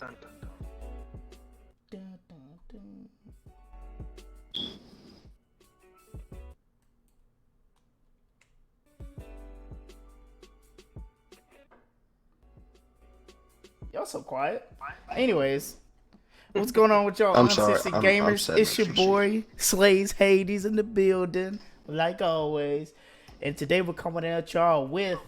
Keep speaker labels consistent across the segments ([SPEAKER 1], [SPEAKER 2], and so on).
[SPEAKER 1] Dun, dun, dun.
[SPEAKER 2] Dun, dun, dun. Y'all so quiet. Anyways, what's going on with y'all
[SPEAKER 3] I'm sorry.
[SPEAKER 2] uncensored
[SPEAKER 3] I'm
[SPEAKER 2] gamers?
[SPEAKER 3] setting
[SPEAKER 2] It's
[SPEAKER 3] up
[SPEAKER 2] your
[SPEAKER 3] some shit.
[SPEAKER 2] boy Slays Hades in the building, like always. And today we're coming at y'all with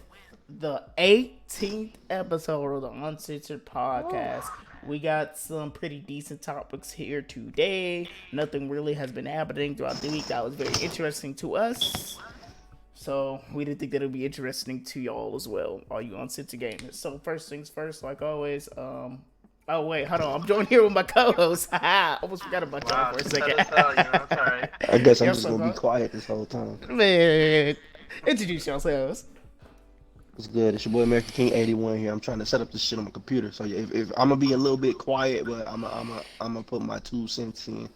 [SPEAKER 2] the 18th episode of the Uncensored podcast. We got some pretty decent topics here today. Nothing really has been happening throughout the week that was very interesting to us. So we did think that it would be interesting to y'all as well, all you uncensored gamers. So first things first, like always, oh wait, hold on, I'm joined here with my co-host. I almost forgot about y'all
[SPEAKER 1] Wow,
[SPEAKER 2] for a
[SPEAKER 1] just cut
[SPEAKER 2] second.
[SPEAKER 1] us out, it's alright.
[SPEAKER 3] I guess I'm
[SPEAKER 2] Y'all
[SPEAKER 3] just
[SPEAKER 2] so
[SPEAKER 3] gonna be
[SPEAKER 2] good.
[SPEAKER 3] quiet this whole time.
[SPEAKER 2] Man, introduce yourselves.
[SPEAKER 3] It's good. It's your boy American King 81 here. I'm trying to set up this shit on my computer. So if I'm gonna be a little bit quiet, but I'm gonna put my 2 cents in.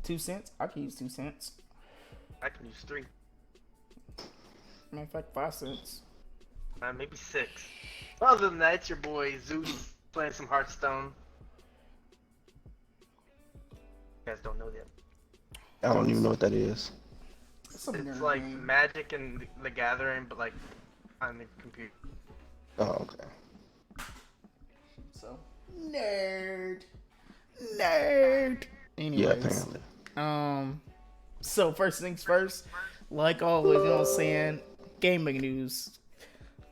[SPEAKER 2] 2 cents? I can use 2 cents.
[SPEAKER 1] I can use 3.
[SPEAKER 2] Matter of fact, 5 cents.
[SPEAKER 1] Maybe 6. Other than that, it's your boy Zeus playing some Hearthstone. You guys don't know that.
[SPEAKER 3] I don't even know what that is.
[SPEAKER 2] It's a
[SPEAKER 1] It's
[SPEAKER 2] nerd
[SPEAKER 1] like
[SPEAKER 2] game.
[SPEAKER 1] Magic and the Gathering, but like on the computer.
[SPEAKER 3] Oh, okay.
[SPEAKER 2] So nerd.
[SPEAKER 3] Yeah,
[SPEAKER 2] Anyways,
[SPEAKER 3] apparently.
[SPEAKER 2] so first things first, like always, you know what I'm saying? Gaming news.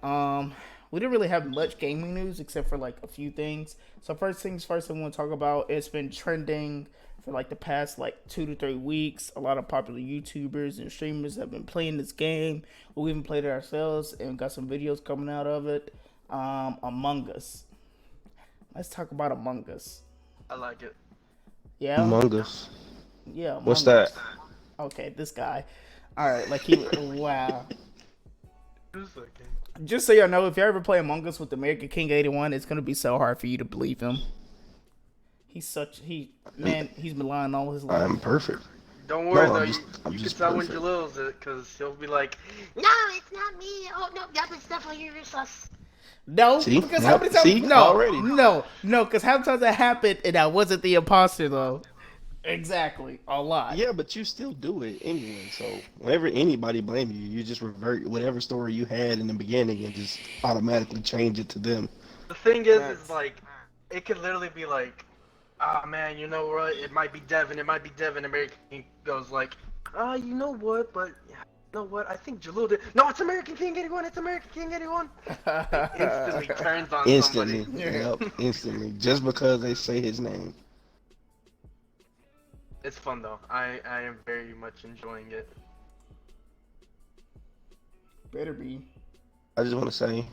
[SPEAKER 2] We didn't really have much gaming news except for like a few things. So first things first, I want to talk about. It's been trending for like the past like 2 to 3 weeks. A lot of popular YouTubers and streamers have been playing this game. We even played it ourselves and got some videos coming out of it. Among Us. Let's talk about Among Us.
[SPEAKER 1] I like it.
[SPEAKER 2] Yeah,
[SPEAKER 3] Among Us.
[SPEAKER 2] yeah,
[SPEAKER 3] What's
[SPEAKER 2] Among
[SPEAKER 3] that?
[SPEAKER 2] Us. Okay, this guy. All right, like he. Wow.
[SPEAKER 1] Who's that game?
[SPEAKER 2] Just so y'all know, if you ever play Among Us with American King 81, it's gonna be so hard for you to believe him. He's been lying all his life.
[SPEAKER 3] I'm perfect.
[SPEAKER 1] Don't worry
[SPEAKER 3] No,
[SPEAKER 1] though,
[SPEAKER 3] I'm
[SPEAKER 1] you can
[SPEAKER 3] just
[SPEAKER 1] tell when
[SPEAKER 3] perfect.
[SPEAKER 1] Jalil's it, because he'll be like, no, it's not me. Oh, no, that was definitely your sus.
[SPEAKER 2] No,
[SPEAKER 3] See?
[SPEAKER 2] because how
[SPEAKER 3] Yep.
[SPEAKER 2] many times?
[SPEAKER 3] See? Already.
[SPEAKER 2] No, because how many times that happened and I wasn't the imposter though. Exactly, a lot.
[SPEAKER 3] Yeah, but you still do it anyway. So whenever anybody blame you, you just revert whatever story you had in the beginning and just automatically change it to them.
[SPEAKER 1] The thing is
[SPEAKER 2] That's-
[SPEAKER 1] like, it could literally be like, ah, man, you know what? It might be Devin. It might be Devin. American King goes like, you know what? But yeah, you know what? I think Jalil did. No, it's American King 81. It's American King 81. Instantly turns on
[SPEAKER 3] Instantly.
[SPEAKER 1] somebody.
[SPEAKER 3] Yep. Instantly. Just because they say his name.
[SPEAKER 1] It's fun though. I am very much enjoying it.
[SPEAKER 2] Better be.
[SPEAKER 3] I just want to say,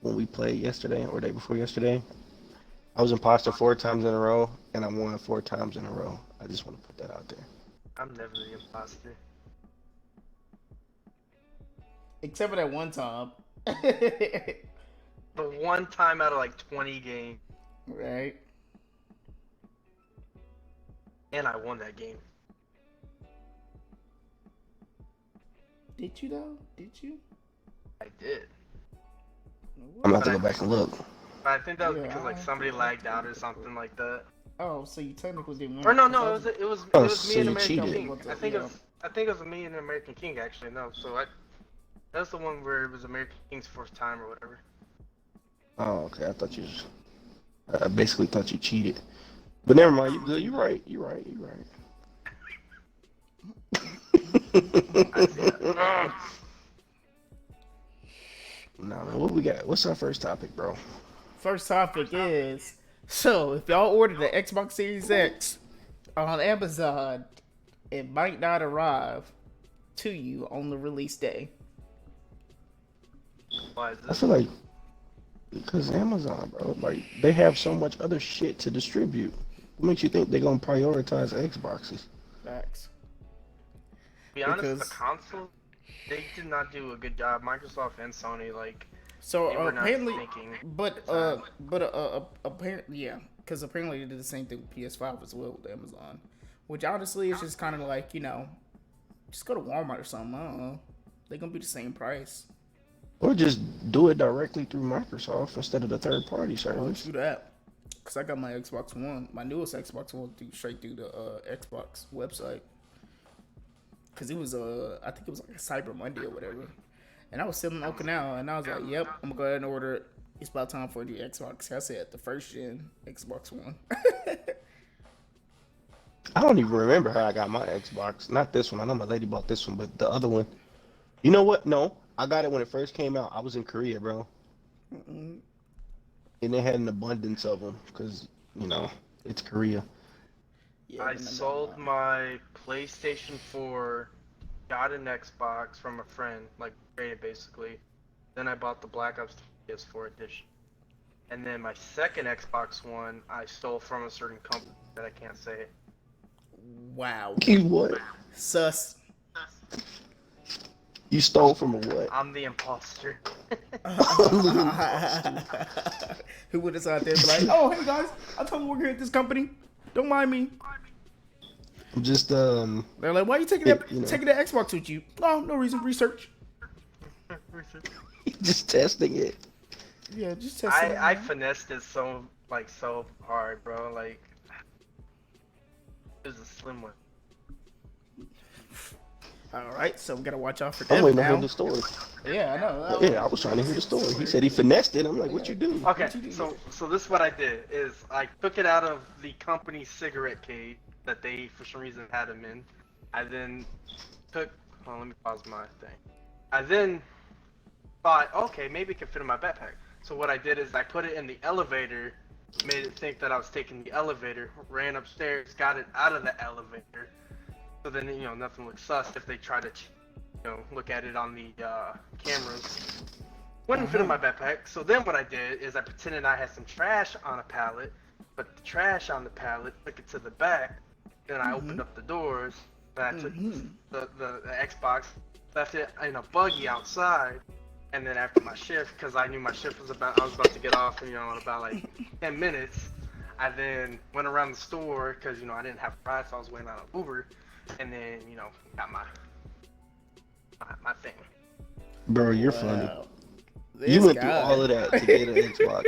[SPEAKER 3] when we played yesterday or day before yesterday, I was imposter 4 times in a row, and I won 4 times in a row. I just want to put that out there.
[SPEAKER 1] I'm never the imposter.
[SPEAKER 2] Except for that one time.
[SPEAKER 1] But one time out of like 20 games,
[SPEAKER 2] Right.
[SPEAKER 1] and I won that game.
[SPEAKER 2] Did you though? Did you?
[SPEAKER 1] I did.
[SPEAKER 3] I'm gonna have to go back and look.
[SPEAKER 1] But I think that was
[SPEAKER 2] Yeah,
[SPEAKER 1] because like somebody lagged out or something like that.
[SPEAKER 2] Oh, so you technically didn't win.
[SPEAKER 1] Or no, it was
[SPEAKER 3] Oh,
[SPEAKER 1] me
[SPEAKER 3] so
[SPEAKER 1] and
[SPEAKER 3] you
[SPEAKER 1] American
[SPEAKER 3] cheated.
[SPEAKER 1] King. I think it was me and American King actually. No, so that's the one where it was American King's first time or whatever.
[SPEAKER 3] Oh, okay. I basically thought you cheated. But never mind. You're right. You're right. You're right.
[SPEAKER 1] I see that.
[SPEAKER 3] Nah, man, what we got? What's our first topic, bro?
[SPEAKER 2] First topic is, so if y'all ordered the Xbox Series X on Amazon, it might not arrive to you on the release day.
[SPEAKER 1] Why is
[SPEAKER 3] I
[SPEAKER 1] this?
[SPEAKER 3] feel like because Amazon, bro, like they have so much other shit to distribute. What makes you think they're gonna prioritize Xboxes?
[SPEAKER 2] Facts.
[SPEAKER 1] To be honest,
[SPEAKER 2] Because-
[SPEAKER 1] the console, they did not do a good job. Microsoft and Sony, like,
[SPEAKER 2] So
[SPEAKER 1] they were not
[SPEAKER 2] apparently,
[SPEAKER 1] thinking.
[SPEAKER 2] apparently, yeah, because apparently they did the same thing with PS5 as well with Amazon, which honestly is just kind of like, you know, just go to Walmart or something. I don't know. They're gonna be the same price.
[SPEAKER 3] Or just do it directly through Microsoft instead of the third party
[SPEAKER 2] Oh,
[SPEAKER 3] service.
[SPEAKER 2] true that. Cause I got my Xbox One, my newest Xbox One, straight through the Xbox website. Cause it was I think it was like a Cyber Monday or whatever, and I was sitting in Okinawa, and I was like, "Yep, I'm gonna go ahead and order it. It's about time for the Xbox." I said the first gen Xbox One.
[SPEAKER 3] I don't even remember how I got my Xbox. Not this one. I know my lady bought this one, but the other one. You know what? No, I got it when it first came out. I was in Korea, bro,
[SPEAKER 2] Mm-mm.
[SPEAKER 3] and they had an abundance of them because it's Korea.
[SPEAKER 2] Yeah,
[SPEAKER 1] I sold my PlayStation 4, got an Xbox from a friend, like traded basically. Then I bought the Black Ops 3 PS4 edition. And then my second Xbox One, I stole from a certain company that I can't say.
[SPEAKER 2] Wow,
[SPEAKER 3] You what?
[SPEAKER 2] sus.
[SPEAKER 3] You stole from a what?
[SPEAKER 1] I'm the imposter.
[SPEAKER 2] Who would decide there be like, "Oh, hey guys, I told you we're here at this company. Don't mind me."
[SPEAKER 3] I'm just
[SPEAKER 2] They're like, "Why are you taking taking the Xbox with you?" No, no reason. Research.
[SPEAKER 3] just testing it.
[SPEAKER 2] Yeah, just testing.
[SPEAKER 1] I finessed it so hard, bro. Like it was a slim one.
[SPEAKER 2] All right, so we gotta watch out for
[SPEAKER 3] I'm
[SPEAKER 2] them
[SPEAKER 3] waiting to hear
[SPEAKER 2] now.
[SPEAKER 3] the story.
[SPEAKER 2] Yeah, I know.
[SPEAKER 3] Yeah, I was trying to hear the story. He said he finessed it. I'm like, what you do?
[SPEAKER 1] Okay, so this is what I did is I took it out of the company's cigarette case that they for some reason had them in. I then took. Hold on, let me pause my thing. I then thought, okay, maybe it can fit in my backpack. So what I did is I put it in the elevator, made it think that I was taking the elevator, ran upstairs, got it out of the elevator. So then nothing looks sus if they try to look at it on the cameras. Wouldn't fit in my backpack. So then what I did is I pretended I had some trash on a pallet, put the trash on the pallet, took it to the back. Then I opened up the doors. And I took the Xbox, left it in a buggy outside. And then after my shift, because I knew my shift was I was about to get off in about like 10 minutes. I then went around the store because I didn't have a ride, so I was waiting on an Uber. And then got my thing.
[SPEAKER 3] Bro, you're funny.
[SPEAKER 2] This
[SPEAKER 3] You went
[SPEAKER 2] guy.
[SPEAKER 3] through all of that to get an Xbox.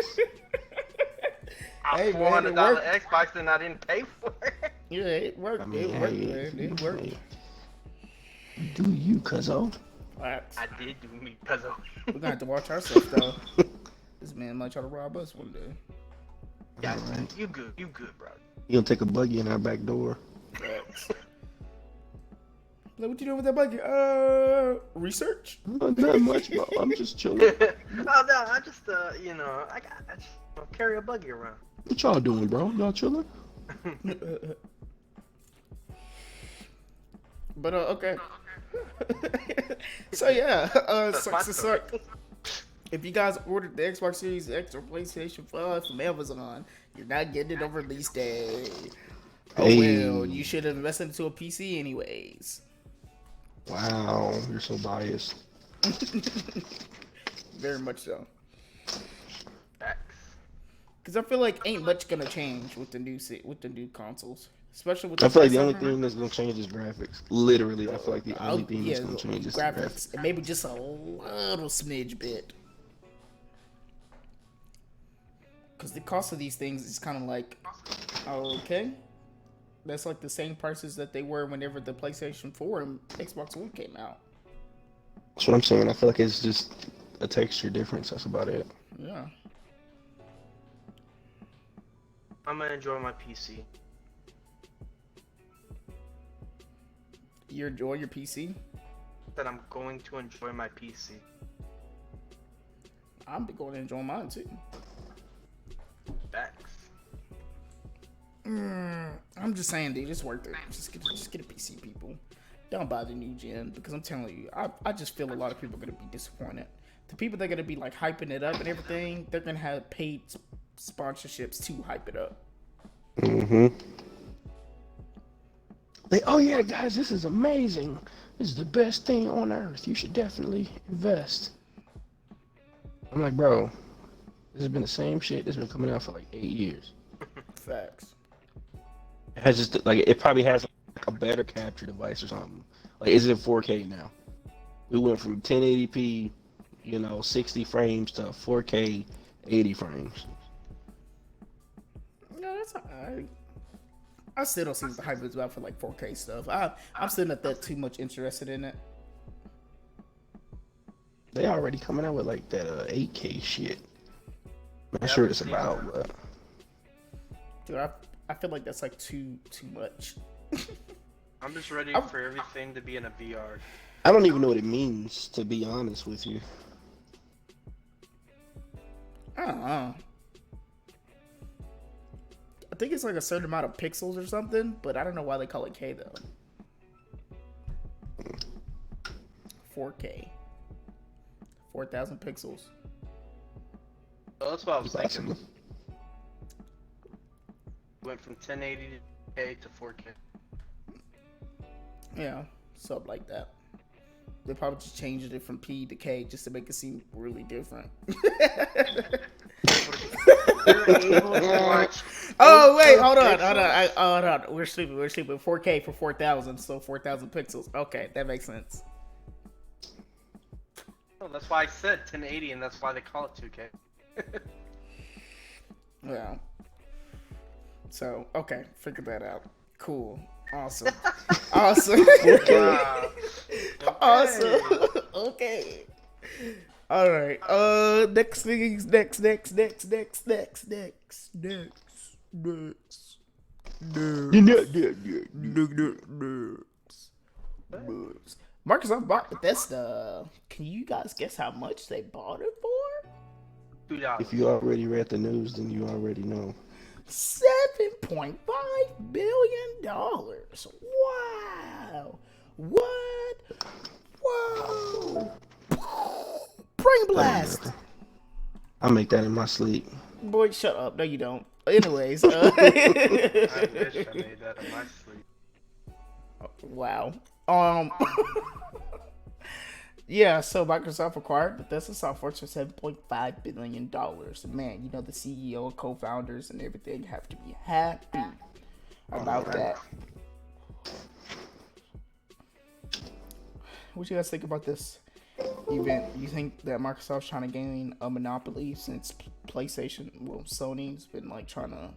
[SPEAKER 1] A $400 Xbox and I didn't pay for it.
[SPEAKER 2] Yeah, it worked.
[SPEAKER 3] I mean,
[SPEAKER 2] it worked,
[SPEAKER 3] hey,
[SPEAKER 2] man. It worked.
[SPEAKER 3] hey, do you, cuzzo?
[SPEAKER 2] Facts.
[SPEAKER 1] I did do me because of.
[SPEAKER 2] We're gonna have to watch ourselves though. This man might try to rob us one day.
[SPEAKER 1] Yeah,
[SPEAKER 3] Alright.
[SPEAKER 1] you good, bro.
[SPEAKER 3] You gonna take a buggy in our back door?
[SPEAKER 2] Facts. Like, what you doing with that buggy? Research.
[SPEAKER 3] Not much, bro. I'm just chilling.
[SPEAKER 1] Oh no, I just I just carry a buggy around.
[SPEAKER 3] What y'all doing, bro? Y'all chilling?
[SPEAKER 2] But okay. So yeah, so if you guys ordered the Xbox Series X or PlayStation 5 from Amazon, you're not getting it on release day. Oh
[SPEAKER 3] Hey.
[SPEAKER 2] well, you should have invested into a PC anyways.
[SPEAKER 3] Wow, you're so biased.
[SPEAKER 2] Very much so.
[SPEAKER 1] Facts.
[SPEAKER 2] Because I feel like ain't much gonna change with the new consoles, especially with.
[SPEAKER 3] I feel like the
[SPEAKER 2] price
[SPEAKER 3] only
[SPEAKER 2] on
[SPEAKER 3] thing that's gonna change is graphics. Literally, I feel like the only thing that's gonna change is graphics.
[SPEAKER 2] graphics, and maybe just a little smidge bit. Because the cost of these things is kind of like, okay, that's like the same prices that they were whenever the PlayStation 4 and Xbox One came out.
[SPEAKER 3] That's what I'm saying. I feel like it's just a texture difference. That's about it.
[SPEAKER 2] Yeah.
[SPEAKER 1] I'm gonna enjoy my PC.
[SPEAKER 2] You enjoy your PC?
[SPEAKER 1] That I'm going to enjoy my PC.
[SPEAKER 2] I'm going to enjoy mine too.
[SPEAKER 1] Facts.
[SPEAKER 2] I'm just saying, dude, it's worth it. Just get a PC, people. Don't buy the new gen because I'm telling you, I just feel a lot of people are gonna be disappointed. The people that are gonna be like hyping it up and everything, they're gonna have paid sponsorships to hype it up.
[SPEAKER 3] Mm-hmm. Like, oh yeah, guys, this is amazing. This is the best thing on earth. You should definitely invest. I'm like, bro, this has been the same shit that's been coming out for like 8 years.
[SPEAKER 2] Facts.
[SPEAKER 3] It has just like it probably has like a better capture device or something. Like, is it 4K now? We went from 1080p, 60 frames to 4K 80 frames.
[SPEAKER 2] Yeah, that's alright. I still don't see what the hype is about for like 4K stuff. I'm still not that too much interested in it.
[SPEAKER 3] They already coming out with like that 8K shit. I'm not
[SPEAKER 1] Yeah,
[SPEAKER 3] sure what
[SPEAKER 1] I've
[SPEAKER 3] it's
[SPEAKER 1] seen
[SPEAKER 3] about,
[SPEAKER 1] that.
[SPEAKER 3] but
[SPEAKER 2] Dude, I feel like that's like too much.
[SPEAKER 1] I'm just ready for everything to be in a VR.
[SPEAKER 3] I don't even know what it means, to be honest with you.
[SPEAKER 2] I don't know. I think it's like a certain amount of pixels or something, but I don't know why they call it K though. 4K. 4,000 pixels.
[SPEAKER 1] So that's what I was
[SPEAKER 3] Possibly.
[SPEAKER 1] thinking. Went from 1080 to 4K.
[SPEAKER 2] Yeah, something like that. They probably just changed it from P to K just to make it seem really different.
[SPEAKER 1] You're able to watch.
[SPEAKER 2] Oh wait,
[SPEAKER 1] 8K
[SPEAKER 2] hold on.
[SPEAKER 1] pixels?
[SPEAKER 2] Hold on. We're stupid. 4K for 4,000, so 4,000 pixels. Okay, that makes sense.
[SPEAKER 1] Oh, that's why I said 1080, and that's why they call it 2K.
[SPEAKER 2] Yeah. So okay, figured that out. Cool. Awesome. Awesome.
[SPEAKER 1] Wow.
[SPEAKER 2] Awesome. Okay. All right. Next things. Next. Microsoft bought Bethesda. Can you guys guess how much they bought it for?
[SPEAKER 1] $2.
[SPEAKER 3] If you already read the news, then you already know.
[SPEAKER 2] $7.5 billion. Wow. What? Whoa. Brain blast.
[SPEAKER 3] I make that in my sleep.
[SPEAKER 2] Boy, shut up. No, you don't. Anyways.
[SPEAKER 1] I wish I made that in my sleep.
[SPEAKER 2] Wow. Yeah, so Microsoft acquired Bethesda Software for $7.5 billion. Man, you know the CEO and co-founders and everything have to be happy about that. What you guys think about this event? You think that Microsoft's trying to gain a monopoly since PlayStation, well, Sony's been like trying to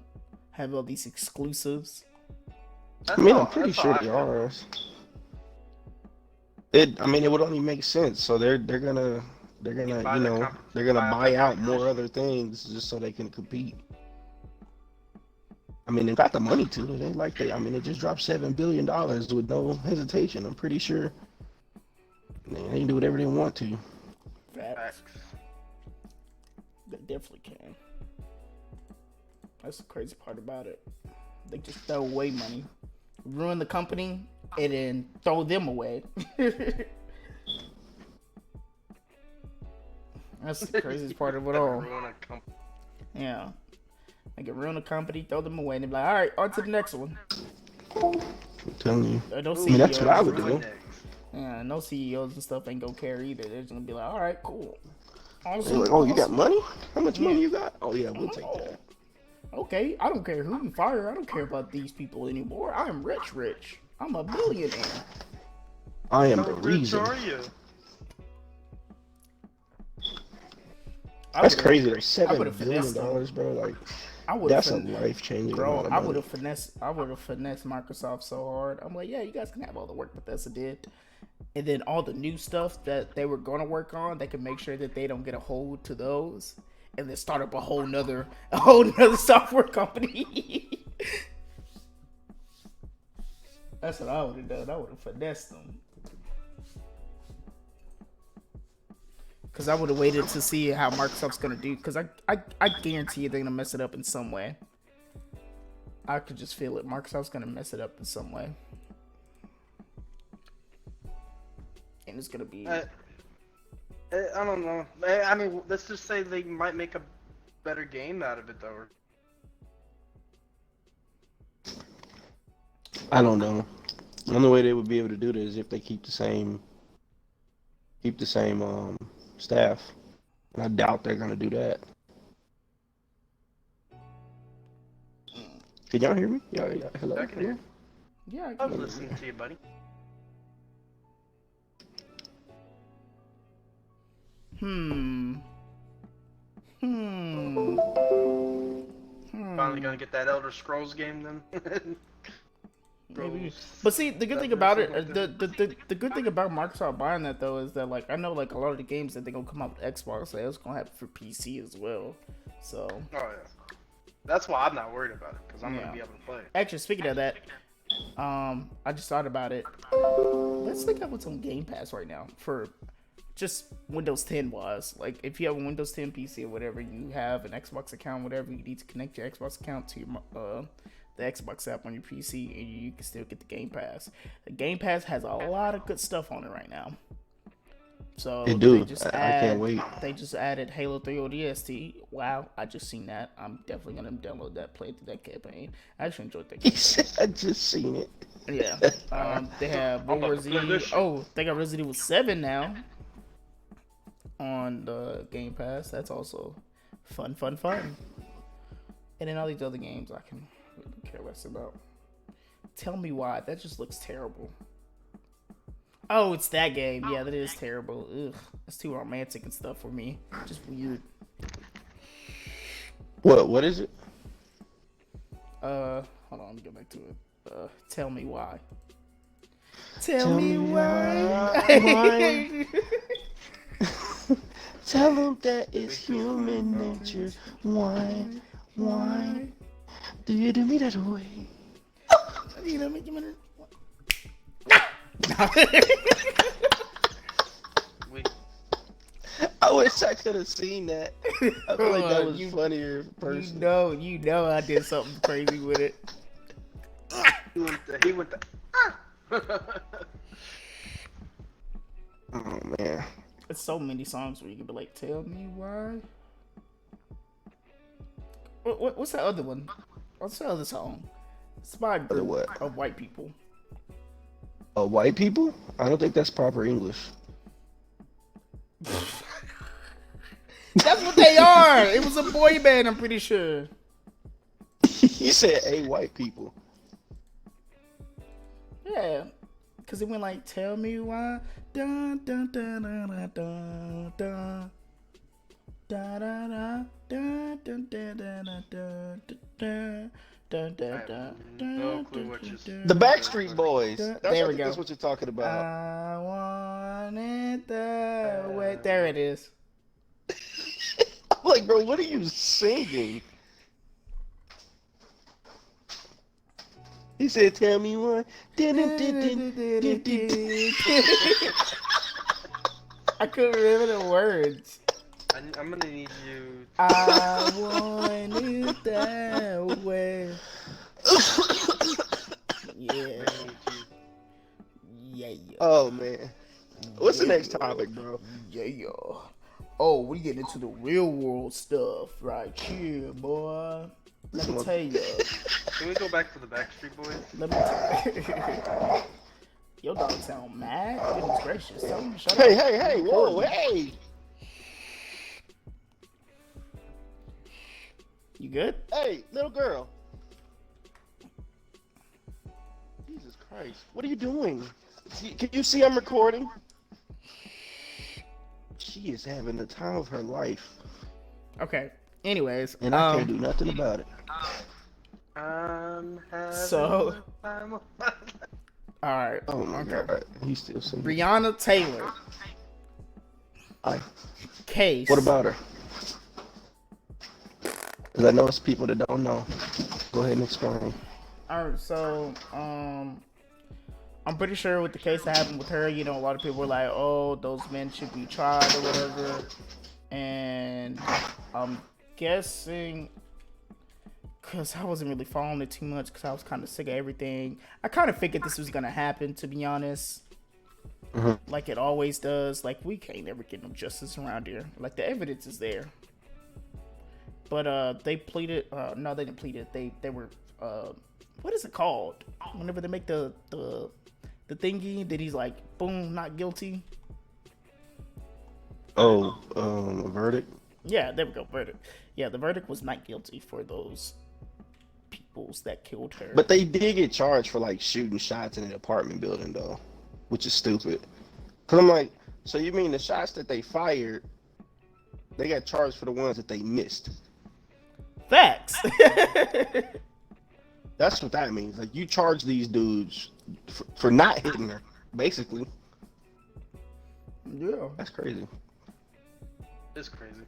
[SPEAKER 2] have all these exclusives?
[SPEAKER 3] I mean, I'm pretty sure they are. It would only make sense. So they're gonna buy out more other things just so they can compete. I mean, they got the money to. They just dropped $7 billion with no hesitation. I'm pretty sure they can do whatever they want to.
[SPEAKER 2] Facts. They definitely can. That's the crazy part about it. They just throw away money, ruin the company, and then throw them away. That's the craziest part of it all. Yeah. They can ruin a company, throw them away, and they're like, all right, on to the next one.
[SPEAKER 3] I'm telling you.
[SPEAKER 2] No
[SPEAKER 3] I mean, that's what I would do.
[SPEAKER 2] Yeah, no CEOs and stuff ain't gonna care either. They're just gonna be like, all right, cool. Awesome,
[SPEAKER 3] They're like, oh, you got
[SPEAKER 2] awesome.
[SPEAKER 3] money? How much money you got? Oh, yeah, we'll take that.
[SPEAKER 2] Okay, I don't care who you fire. I don't care about these people anymore. I am rich. I'm a billionaire.
[SPEAKER 3] I am the reason.
[SPEAKER 1] How rich are you?
[SPEAKER 3] That's crazy. Like $7 billion, bro. Like, that's a life-changing.
[SPEAKER 2] Bro, I would have finessed Microsoft so hard. I'm like, yeah, you guys can have all the work Bethesda did, and then all the new stuff that they were gonna work on, they can make sure that they don't get a hold to those, and then start up a whole nother software company. That's what I would have done. I would have finessed them. Because I would have waited to see how Microsoft's going to do. Because I guarantee you they're going to mess it up in some way. I could just feel it. Microsoft's going to mess it up in some way. And it's going to be...
[SPEAKER 1] I don't know. I mean, let's just say they might make a better game out of it, though.
[SPEAKER 3] I don't know. The only way they would be able to do this is if they keep the same staff. And I doubt they're gonna do that. Can y'all hear me? Yeah, hello.
[SPEAKER 1] I can hear.
[SPEAKER 2] Yeah,
[SPEAKER 1] I was listening to you, buddy. Finally gonna get that Elder Scrolls game then.
[SPEAKER 2] Maybe. But see, the good thing about it, the good thing about Microsoft buying that though is that like I know like a lot of the games that they're gonna come out with Xbox, so it's gonna have it for PC as well. So.
[SPEAKER 1] Oh yeah. That's why I'm not worried about it because I'm gonna be able to play it.
[SPEAKER 2] Actually, speaking of that, I just thought about it. Let's link up with some Game Pass right now for just Windows 10 wise. Like if you have a Windows 10 PC or whatever, you have an Xbox account, whatever, you need to connect your Xbox account to your the Xbox app on your PC, and you can still get the Game Pass. The Game Pass has a lot of good stuff on it right now. So
[SPEAKER 3] They do.
[SPEAKER 2] They just
[SPEAKER 3] I can't wait.
[SPEAKER 2] They just added Halo 3 ODST. Wow, I just seen that. I'm definitely gonna download that, play through that campaign. I actually enjoyed that
[SPEAKER 3] He
[SPEAKER 2] game.
[SPEAKER 3] said, I just seen it.
[SPEAKER 2] Yeah. They have World War Z. Oh, they got Resident Evil 7 now on the Game Pass. That's also fun. And then all these other games I can really care less about. Tell Me Why. That just looks terrible. Oh, it's that game. Yeah, that is terrible. Ugh, that's too romantic and stuff for me. Just weird.
[SPEAKER 3] What is it?
[SPEAKER 2] Hold on, let me get back to it. Tell Me Why. Tell me why.
[SPEAKER 3] Tell them that it's human nature. Why do you do me that way?
[SPEAKER 2] You know, make a minute.
[SPEAKER 3] I wish I could have seen that. I feel like that was funnier in person.
[SPEAKER 2] You know I did something crazy with it.
[SPEAKER 1] He went the.
[SPEAKER 3] Oh man.
[SPEAKER 2] It's so many songs where you can be like, tell me why. What's that other one? What's the other song? It's by a group
[SPEAKER 3] what?
[SPEAKER 2] of white people.
[SPEAKER 3] White people? I don't think that's proper English.
[SPEAKER 2] That's what they are. It was a boy band, I'm pretty sure.
[SPEAKER 3] You said white people.
[SPEAKER 2] Yeah. Cause it went like, tell me why. Dun dun dun dun dun dun. Da da da dun dun dun dun dun dun. Dun, dun, dun, dun,
[SPEAKER 1] No clue what you said.
[SPEAKER 3] The Backstreet Boys.
[SPEAKER 2] There we go.
[SPEAKER 3] That's what you're talking about.
[SPEAKER 2] I want it that way. There it is.
[SPEAKER 3] I'm like, bro, what are you singing? He said, tell me what.
[SPEAKER 2] I couldn't remember the words.
[SPEAKER 1] I'm gonna need you.
[SPEAKER 2] I want it that way. Yeah. Yeah.
[SPEAKER 3] Oh, man. What's the next topic, bro?
[SPEAKER 2] Yeah. Oh, we getting into the real world stuff right here, boy. Let me tell you.
[SPEAKER 1] Can we go back to the Backstreet Boys?
[SPEAKER 2] Let me tell you. Your dog sound mad. Goodness gracious. Tell him to shut up.
[SPEAKER 3] Hey, whoa, hey.
[SPEAKER 2] You good?
[SPEAKER 3] Hey, little girl. Jesus Christ. What are you doing? Can you see I'm recording? She is having the time of her life.
[SPEAKER 2] Okay. Anyways.
[SPEAKER 3] And I can't do nothing about it.
[SPEAKER 2] So. Alright.
[SPEAKER 3] Oh my God. He's still singing.
[SPEAKER 2] Breonna Taylor.
[SPEAKER 3] Hi.
[SPEAKER 2] Case.
[SPEAKER 3] What about her? Because I know it's people that don't know. Go ahead and explain.
[SPEAKER 2] Alright, so, I'm pretty sure with the case that happened with her, you know, a lot of people were like, oh, those men should be tried or whatever. And I'm guessing, because I wasn't really following it too much because I was kind of sick of everything. I kind of figured this was going to happen, to be honest.
[SPEAKER 3] Mm-hmm.
[SPEAKER 2] Like it always does. Like, we can't ever get no justice around here. Like, the evidence is there. But they pleaded. No, they didn't plead it. They were. What is it called? Whenever they make the thingy that he's like, boom, not guilty.
[SPEAKER 3] Oh, a verdict.
[SPEAKER 2] Yeah, there we go. Verdict. Yeah, the verdict was not guilty for those peoples that killed her.
[SPEAKER 3] But they did get charged for like shooting shots in an apartment building though, which is stupid. Cause I'm like, so you mean the shots that they fired, they got charged for the ones that they missed?
[SPEAKER 2] Facts.
[SPEAKER 3] That's what that means. Like, you charge these dudes for not hitting her, basically.
[SPEAKER 2] Yeah.
[SPEAKER 3] That's crazy.
[SPEAKER 1] It's crazy.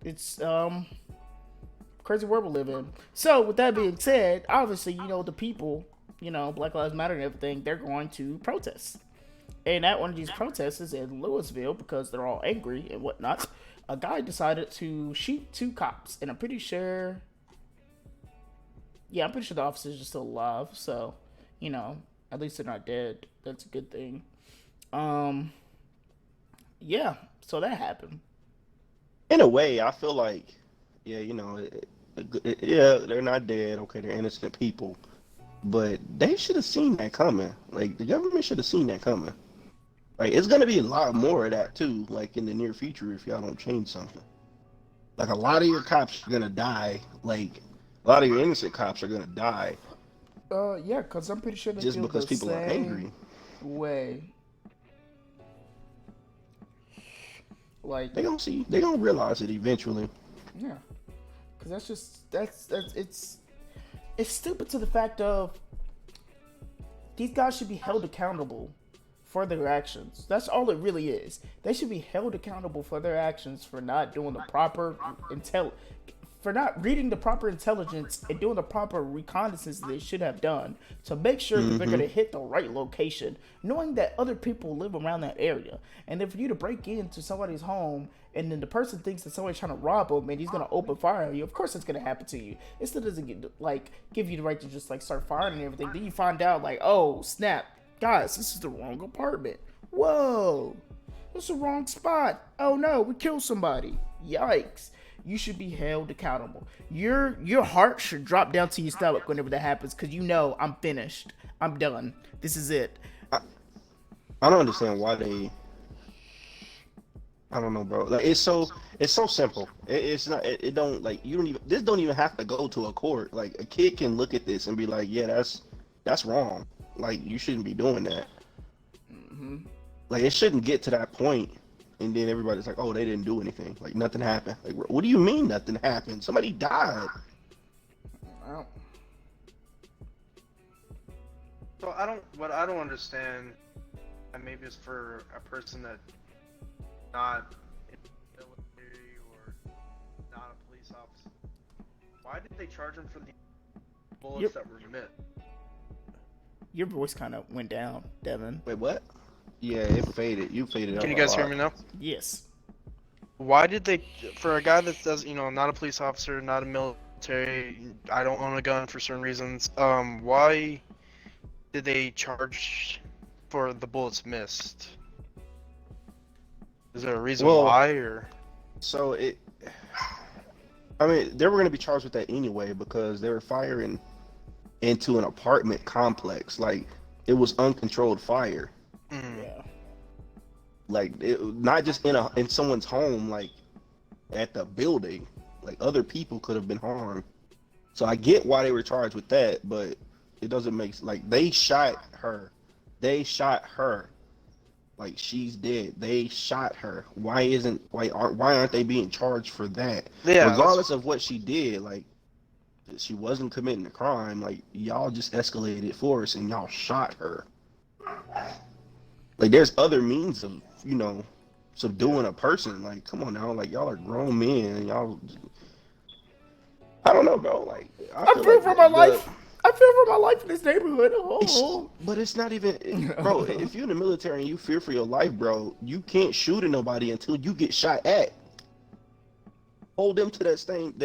[SPEAKER 2] It's crazy world we live in. So with that being said, obviously, the people, Black Lives Matter and everything, they're going to protest. And at one of these protests is in Louisville because they're all angry and whatnot. A guy decided to shoot 2 cops, and I'm pretty sure the officers are still alive. So, at least they're not dead. That's a good thing. Yeah. So that happened.
[SPEAKER 3] In a way, I feel like, yeah, yeah, they're not dead. Okay, they're innocent people, but they should have seen that coming. Like, the government should have seen that coming. Like, it's gonna be a lot more of that too. Like, in the near future, if y'all don't change something. Like, a lot of your cops are gonna die. Like, a lot of your innocent cops are gonna die.
[SPEAKER 2] Yeah, because I'm pretty sure they
[SPEAKER 3] just
[SPEAKER 2] feel
[SPEAKER 3] because
[SPEAKER 2] the
[SPEAKER 3] people are angry.
[SPEAKER 2] Way. Like,
[SPEAKER 3] they gonna realize it eventually.
[SPEAKER 2] Yeah, because it's stupid to the fact of these guys should be held accountable for their actions. That's all it really is. They should be held accountable for their actions for not doing the proper for not reading the proper intelligence and doing the proper reconnaissance they should have done to make sure that they're going to hit the right location, knowing that other people live around that area. And then for you to break into somebody's home and then the person thinks that somebody's trying to rob them and he's going to open fire on you, of course it's going to happen to you. It still doesn't give you the right to just start firing and everything. Then you find out oh snap, guys, this is the wrong apartment. Whoa, this is the wrong spot. Oh no, we killed somebody. Yikes. You should be held accountable. Your heart should drop down to your stomach whenever that happens, because I'm finished. I'm done. This is it.
[SPEAKER 3] I don't understand why they. I don't know, bro. Like, it's so simple. It's not. It don't you don't even. This don't even have to go to a court. Like, a kid can look at this and be like, yeah, that's wrong. Like, you shouldn't be doing that. Like, it shouldn't get to that point. And then everybody's like, oh, they didn't do anything. Like, nothing happened. Like, what do you mean nothing happened? Somebody died.
[SPEAKER 2] Well,
[SPEAKER 1] So what I don't understand, and maybe it's for a person that not in the military or not a police officer. Why did they charge him for the bullets that were missed?
[SPEAKER 2] your voice kind of went down, Devin.
[SPEAKER 3] Wait, what? Yeah, it faded. You faded out.
[SPEAKER 1] Can you guys hear me now?
[SPEAKER 2] Yes.
[SPEAKER 1] Why did they, for a guy that does, not a police officer, not a military, I don't own a gun for certain reasons, why did they charge for the bullets missed? Is there a reason why, or?
[SPEAKER 3] So they were going to be charged with that anyway because they were firing into an apartment complex. Like, it was uncontrolled fire.
[SPEAKER 2] Yeah.
[SPEAKER 3] Like, not just in someone's home, like at the building. Like, other people could have been harmed. So I get why they were charged with that, but it doesn't make they shot her. Like, she's dead. They shot her. Why aren't they being charged for that?
[SPEAKER 1] Yeah,
[SPEAKER 3] regardless of what she did, like, she wasn't committing a crime. Like, y'all just escalated force and y'all shot her. Like, there's other means of, subduing a person. Like, come on now. Like, y'all are grown men and y'all. I don't know, bro. Like, I
[SPEAKER 2] feel for my life. I fear for my life in this neighborhood.
[SPEAKER 3] But it's not even, bro. If you're in the military and you fear for your life, bro, you can't shoot at nobody until you get shot at. Hold them to that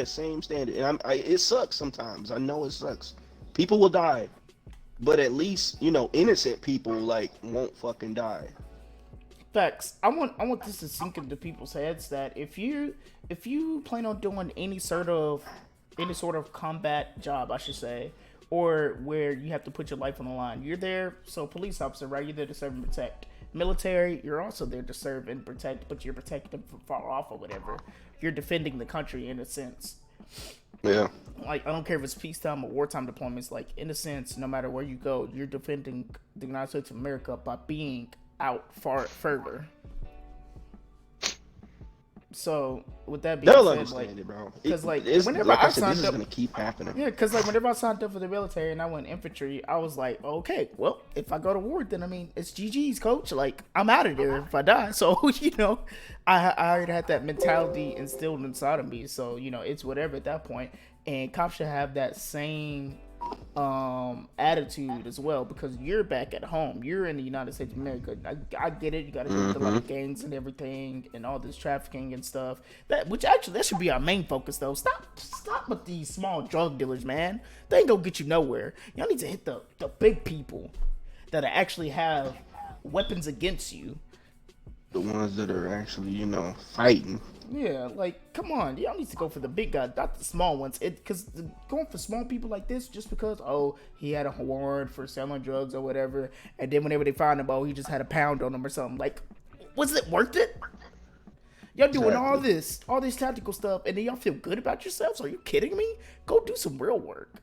[SPEAKER 3] same standard. And it sucks sometimes. I know it sucks. People will die, but at least innocent people won't fucking die.
[SPEAKER 2] Facts. I want this to sink into people's heads that if you plan on doing any sort of combat job, I should say, or where you have to put your life on the line, you're there. So police officer, right? You're there to serve and protect. Military, you're also there to serve and protect, but you're protecting them from far off or whatever. You're defending the country in a sense.
[SPEAKER 3] Yeah.
[SPEAKER 2] Like, I don't care if it's peacetime or wartime deployments. Like, in a sense, no matter where you go, you're defending the United States of America by being out further. So with that being
[SPEAKER 3] They'll
[SPEAKER 2] said,
[SPEAKER 3] understand
[SPEAKER 2] like,
[SPEAKER 3] it, bro.
[SPEAKER 2] because like
[SPEAKER 3] It's
[SPEAKER 2] whenever
[SPEAKER 3] like I
[SPEAKER 2] I
[SPEAKER 3] said, this
[SPEAKER 2] signed
[SPEAKER 3] is
[SPEAKER 2] up,
[SPEAKER 3] gonna keep happening.
[SPEAKER 2] yeah, because like whenever I signed up for the military and I went infantry, I was like, okay, well, if I go to war, then I mean it's GG's, coach. Like I'm out of there if I die. So I already had that mentality instilled inside of me. So it's whatever at that point. And cops should have that same attitude as well, because you're back at home, you're in the United States of America. I get it, you got to deal with a lot of gangs and everything and all this trafficking and stuff, that should be our main focus though. Stop with these small drug dealers, man. They ain't gonna get you nowhere. Y'all need to hit the big people that actually have weapons against you.
[SPEAKER 3] The ones that are actually, fighting.
[SPEAKER 2] Yeah, like, come on. Y'all need to go for the big guy, not the small ones. Because going for small people like this, just because, he had a warrant for selling drugs or whatever, and then whenever they find him, he just had a pound on him or something. Like, was it worth it? Y'all doing all this tactical stuff, and then y'all feel good about yourselves? Are you kidding me? Go do some real work.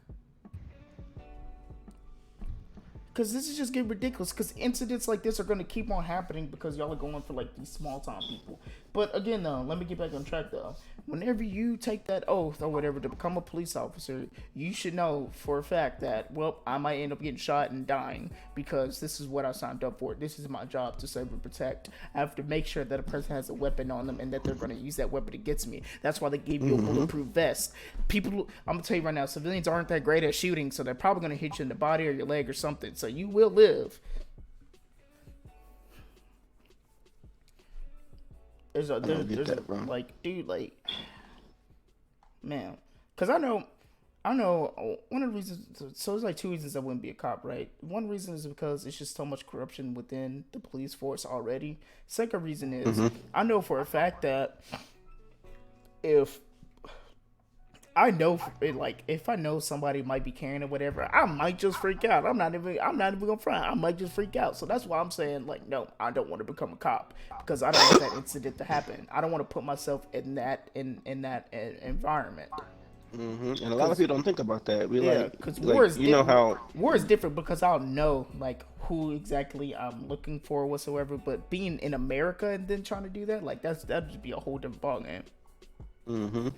[SPEAKER 2] Because this is just getting ridiculous. Because incidents like this are going to keep on happening because y'all are going for like these small time people. But again, though, let me get back on track though. Whenever you take that oath or whatever to become a police officer, you should know for a fact that, well, I might end up getting shot and dying because this is what I signed up for. This is my job to serve and protect. I have to make sure that a person has a weapon on them and that they're going to use that weapon against me. That's why they gave you a bulletproof vest. People, I'm going to tell you right now, civilians aren't that great at shooting, so they're probably going to hit you in the body or your leg or something. So you will live. There's
[SPEAKER 3] that, bro.
[SPEAKER 2] Like, dude, like, man, because I know one of the reasons. So there's like two reasons I wouldn't be a cop, right? One reason is because it's just so much corruption within the police force already. Second reason is I know for a fact that if I know, like, if I know somebody might be carrying or whatever, I might just freak out. I'm not even gonna front. I might just freak out. So that's why I'm saying, like, no, I don't want to become a cop because I don't want that incident to happen. I don't want to put myself in that environment.
[SPEAKER 3] And a lot of people don't think about that.
[SPEAKER 2] Because war is
[SPEAKER 3] how
[SPEAKER 2] war is different because I'll know like who exactly I'm looking for whatsoever. But being in America and then trying to do that, like that'd just be a whole different ballgame.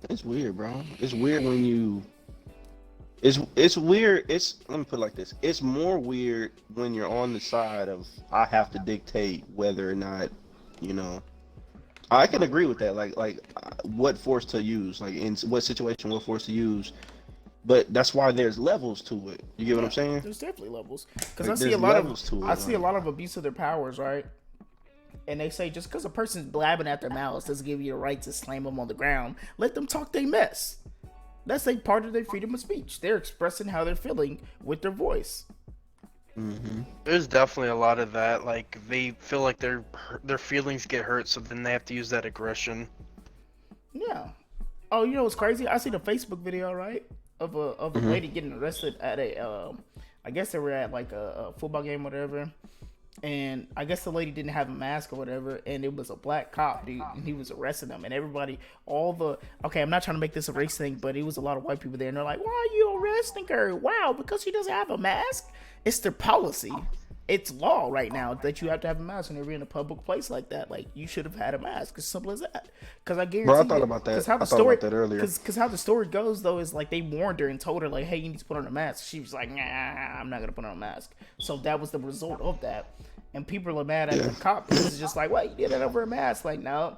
[SPEAKER 3] It's weird, bro. It's weird when you. It's weird. Let me put it like this. It's more weird when you're on the side of I have to dictate whether or not, I can agree with that. Like what force to use, like in what situation, what force to use. But that's why there's levels to it. You get what I'm saying?
[SPEAKER 2] There's definitely levels because
[SPEAKER 3] Like,
[SPEAKER 2] I see a lot of
[SPEAKER 3] see
[SPEAKER 2] a lot of abuse of their powers, right? And they say just because a person's blabbing at their mouths doesn't give you the right to slam them on the ground. Let them talk their mess. That's a part of their freedom of speech. They're expressing how they're feeling with their voice.
[SPEAKER 1] There's definitely a lot of that. Like they feel like their feelings get hurt, so then they have to use that aggression.
[SPEAKER 2] Yeah. Oh, you know what's crazy? I seen a Facebook video, right, of a lady getting arrested at a I guess they were at like a football game or whatever. And I guess the lady didn't have a mask or whatever, and it was a black cop, dude, and he was arresting them. And everybody, okay, I'm not trying to make this a race thing, but it was a lot of white people there, and they're like, why are you arresting her? Wow, because she doesn't have a mask? It's their policy. It's law right now that you have to have a mask when you're in a public place like that. Like, you should have had a mask, as simple as that. Because I guarantee
[SPEAKER 3] Bro, I thought about that. I thought about that earlier.
[SPEAKER 2] Because how the story goes, though, is like they warned her and told her, like, hey, you need to put on a mask. She was like, nah, I'm not going to put on a mask. So that was the result of that. And people are mad at the cop because it's just like, what, you did it over a mask? Like, no.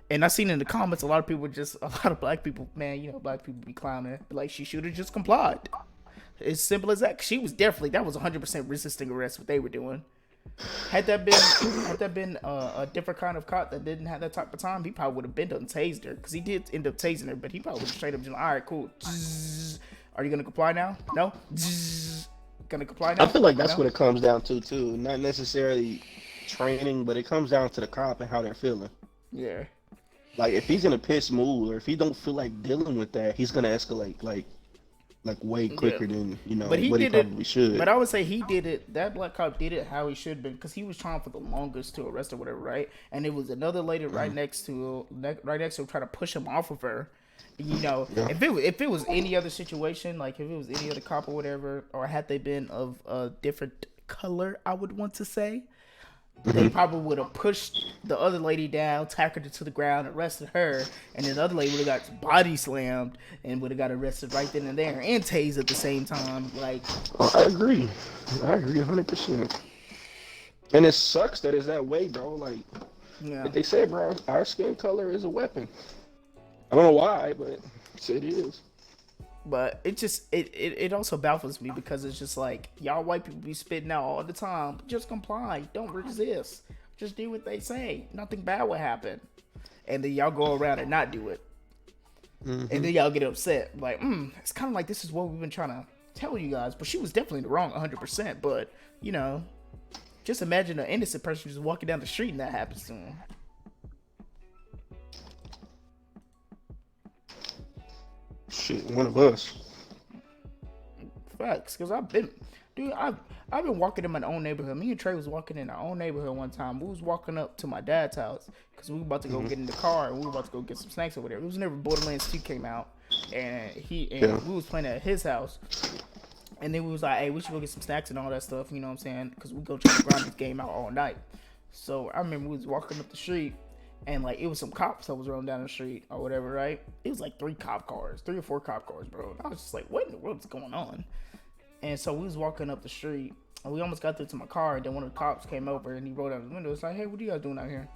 [SPEAKER 2] And I seen in the comments, a lot of black people, man, black people be clowning. Like, she should have just complied. As simple as that. That was 100% resisting arrest, what they were doing. Had that been a different kind of cop that didn't have that type of time, he probably would have been done tased her. Because he did end up tasing her, but he probably would have straight up just, all right, cool. Are you going to comply now? No? Gonna comply now?
[SPEAKER 3] I feel like that's what it comes down to too. Not necessarily training, but it comes down to the cop and how they're feeling.
[SPEAKER 2] Yeah.
[SPEAKER 3] Like if he's in a pissed mood or if he don't feel like dealing with that, he's gonna escalate like way quicker than what he probably should.
[SPEAKER 2] But I would say he did it. That black cop did it how he should have been because he was trying for the longest to arrest or whatever, right? And it was another lady right next to him trying to push him off of her. If it was any other situation, like if it was any other cop or whatever, or had they been of a different color, I would want to say, they probably would have pushed the other lady down, tackled her to the ground, arrested her, and then the other lady would have got body slammed and would have got arrested right then and there and tased at the same time. Like,
[SPEAKER 3] I agree 100%. And it sucks that it's that way, bro. Like,
[SPEAKER 2] yeah.
[SPEAKER 3] like they said, bro, our skin color is a weapon. I don't know why, but it is.
[SPEAKER 2] But it also baffles me because it's just like, y'all white people be spitting out all the time. Just comply. Don't resist. Just do what they say. Nothing bad will happen. And then y'all go around and not do it. And then y'all get upset. Like, it's kind of like this is what we've been trying to tell you guys. But she was definitely in the wrong 100%. But, you know, just imagine an innocent person just walking down the street and that happens to them.
[SPEAKER 3] Shit, one of us.
[SPEAKER 2] Facts, because I've been walking in my own neighborhood. Me and Trey was walking in our own neighborhood one time. We was walking up to my dad's house because we were about to go get in the car and we were about to go get some snacks or whatever. It was whenever Borderlands 2 came out, and we was playing at his house. And then we was like, hey, we should go get some snacks and all that stuff, you know what I'm saying? Because we go try to grind this game out all night. So I remember we was walking up the street, and like it was some cops that was rolling down the street or whatever, right? It was like 3 or 4 cop cars, bro. And I was just like, what in the world is going on? And so we was walking up the street, and we almost got there to my car, and then one of the cops came over, and he rolled down the window. It's like, hey, what are you guys doing out here?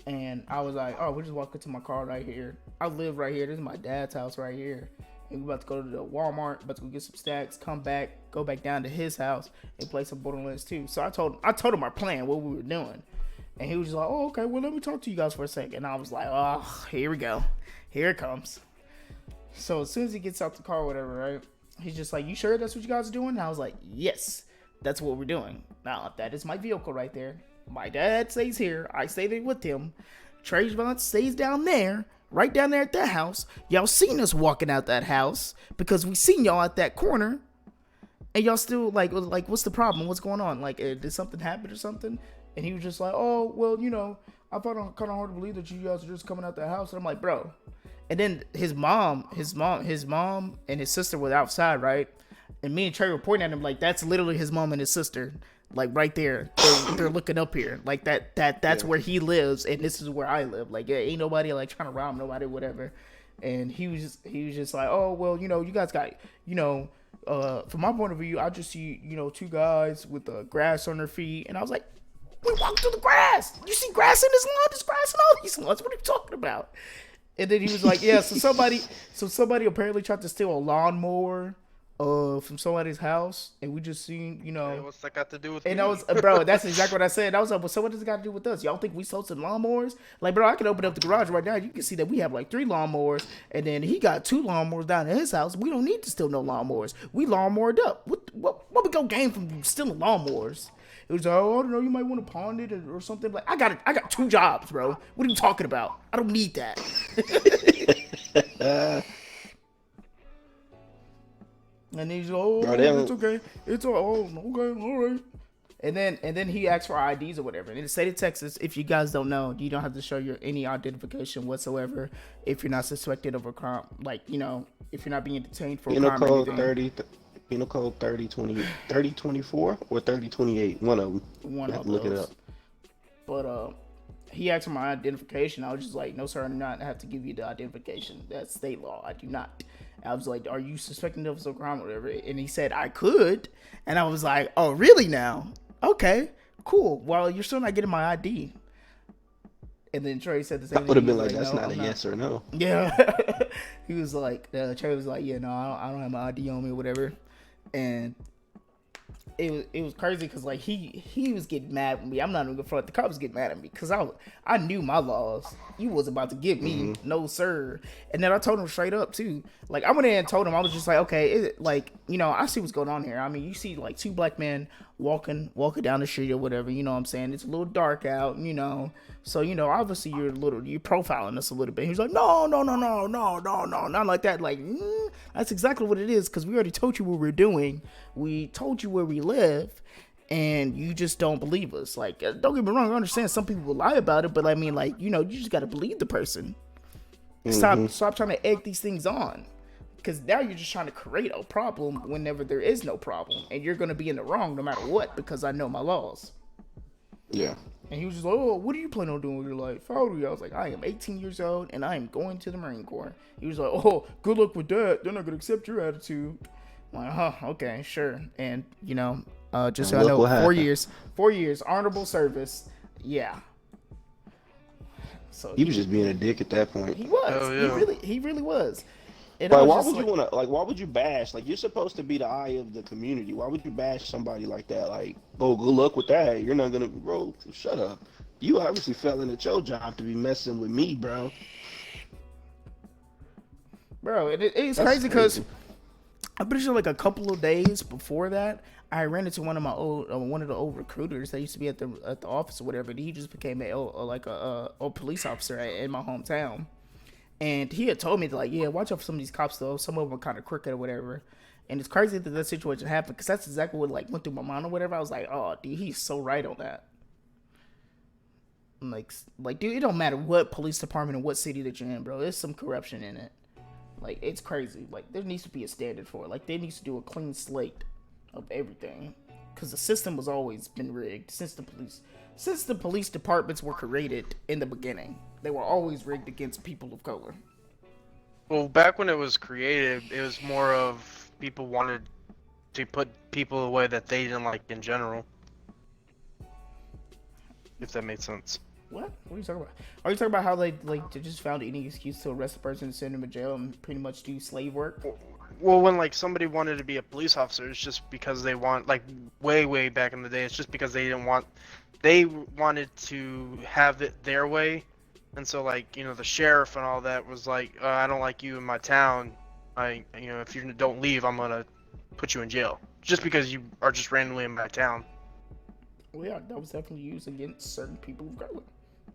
[SPEAKER 2] And I was like, oh, we're just walking to my car right here. I live right here. This is my dad's house right here. And we about to go to the Walmart, about to go get some snacks, come back, go back down to his house, and play some Borderlands 2. So I told him our plan, what we were doing. And he was just like, oh, okay, well, let me talk to you guys for a second. And I was like, oh, here we go. Here it comes. So as soon as he gets out the car or whatever, right, he's just like, you sure that's what you guys are doing? And I was like, yes, that's what we're doing. Now, that is my vehicle right there. My dad stays here. I stay there with him. Trayvon stays down there, right down there at that house. Y'all seen us walking out that house because we seen y'all at that corner. And y'all still like, what's the problem? What's going on? Like, did something happen or something? And he was just like, oh, well, you know, I found it kind of hard to believe that you guys are just coming out the house. And I'm like, bro. And then his mom and his sister were outside, right? And me and Trey were pointing at him like, that's literally his mom and his sister. Like right there. They're looking up here. Like that's where he lives and this is where I live. Like, yeah, ain't nobody like trying to rob nobody, whatever. And he was just like, oh, well, you know, you guys got, you know, from my point of view, I just see, you know, 2 guys with grass on their feet. And I was like, we walked through the grass. You see grass in this lawn? There's grass in all these lawns. What are you talking about? And then he was like, yeah, so somebody apparently tried to steal a lawnmower from somebody's house, and we just seen, you know.
[SPEAKER 1] Hey, what's that got to do with
[SPEAKER 2] and
[SPEAKER 1] me?
[SPEAKER 2] I was, bro, that's exactly what I said. I was like, well, so what does it got to do with us? Y'all think we sold some lawnmowers? Like, bro, I can open up the garage right now. You can see that we have like 3 lawnmowers, and then he got 2 lawnmowers down at his house. We don't need to steal no lawnmowers. We lawnmowered up. What we go gain from stealing lawnmowers? It was like, oh, I don't know, you might want to pawn it or something. Like, I got 2 jobs, bro. What are you talking about? I don't need that. And he's like, oh, bro, it's okay. It's all okay, all right. And then he asked for IDs or whatever. And in the state of Texas, if you guys don't know, you don't have to show your any identification whatsoever if you're not suspected of a crime. Like, you know, if you're not being detained for a crime or anything.
[SPEAKER 3] Penal Code 3024 or 3028. One of them.
[SPEAKER 2] One of those.
[SPEAKER 3] Look it up.
[SPEAKER 2] But he asked for my identification. I was just like, no, sir, I do not have to give you the identification. That's state law. I do not. I was like, are you suspecting of some crime or whatever? And he said, I could. And I was like, oh, really now? Okay, cool. Well, you're still not getting my ID. And then Trey said the same thing.
[SPEAKER 3] I would have been like,
[SPEAKER 2] that's
[SPEAKER 3] no, not a yes or no.
[SPEAKER 2] Yeah. He was like, Trey was like, yeah, no, I don't have my ID on me or whatever. And it was crazy because like he was getting mad at me. I'm not even gonna front. The cops get mad at me because I knew my laws. You was about to give me no sir. And then I told him straight up too. Like I went in and told him, I was just like, okay, like, you know, I see what's going on here. I mean, you see like 2 black men walking down the street or whatever. You know what I'm saying? It's a little dark out, you know. So, you know, obviously you're profiling us a little bit. He was like, no, not like that. Like, that's exactly what it is because we already told you what we're doing. We told you where we live, and you just don't believe us. Like, don't get me wrong, I understand some people will lie about it, but I mean, like, you know, you just got to believe the person. Stop trying to egg these things on. Because now you're just trying to create a problem whenever there is no problem. And you're going to be in the wrong no matter what because I know my laws.
[SPEAKER 3] Yeah.
[SPEAKER 2] And he was just like, oh, what are you planning on doing with your life? How old are you? I was like, I am 18 years old and I am going to the Marine Corps. He was like, oh, good luck with that. They're not going to accept your attitude. I'm like, huh, okay, sure. And, you know, just so I know, 4 years, honorable service. Yeah. So
[SPEAKER 3] He was just being a dick at that point.
[SPEAKER 2] he was.
[SPEAKER 1] Oh, yeah.
[SPEAKER 2] He really was. And
[SPEAKER 3] Like,
[SPEAKER 2] I was
[SPEAKER 3] why
[SPEAKER 2] just
[SPEAKER 3] would you want to? Like, why would you bash? Like, you're supposed to be the eye of the community. Why would you bash somebody like that? Like, oh, good luck with that. You're not gonna, bro. Shut up. You obviously fell at your job to be messing with me, bro.
[SPEAKER 2] Bro, it's
[SPEAKER 3] That's
[SPEAKER 2] crazy because I'm pretty sure like a couple of days before that, I ran into one of the old recruiters that used to be at the office or whatever. And he just became a police officer in my hometown, and he had told me like, yeah, watch out for some of these cops though. Some of them are kind of crooked or whatever. And it's crazy that situation happened because that's exactly what like went through my mind or whatever. I was like, oh, dude, he's so right on that. Like, dude, it don't matter what police department and what city that you're in, bro. There's some corruption in it. Like, it's crazy. Like, there needs to be a standard for it. Like, they need to do a clean slate of everything, because the system has always been rigged since the police departments were created in the beginning. They were always rigged against people of color.
[SPEAKER 1] Well, back when it was created, it was more of people wanted to put people away that they didn't like in general. If that made sense.
[SPEAKER 2] What are you talking about? Are you talking about how they just found any excuse to arrest a person and send him to jail and pretty much do slave work?
[SPEAKER 1] Well, when like somebody wanted to be a police officer, it's just because they want, like, way back in the day, it's just because they wanted to have it their way. And so, like, you know, the sheriff and all that was like, I don't like you in my town. If you don't leave, I'm gonna put you in jail just because you are just randomly in my town.
[SPEAKER 2] Well, yeah, that was definitely used against certain people of color.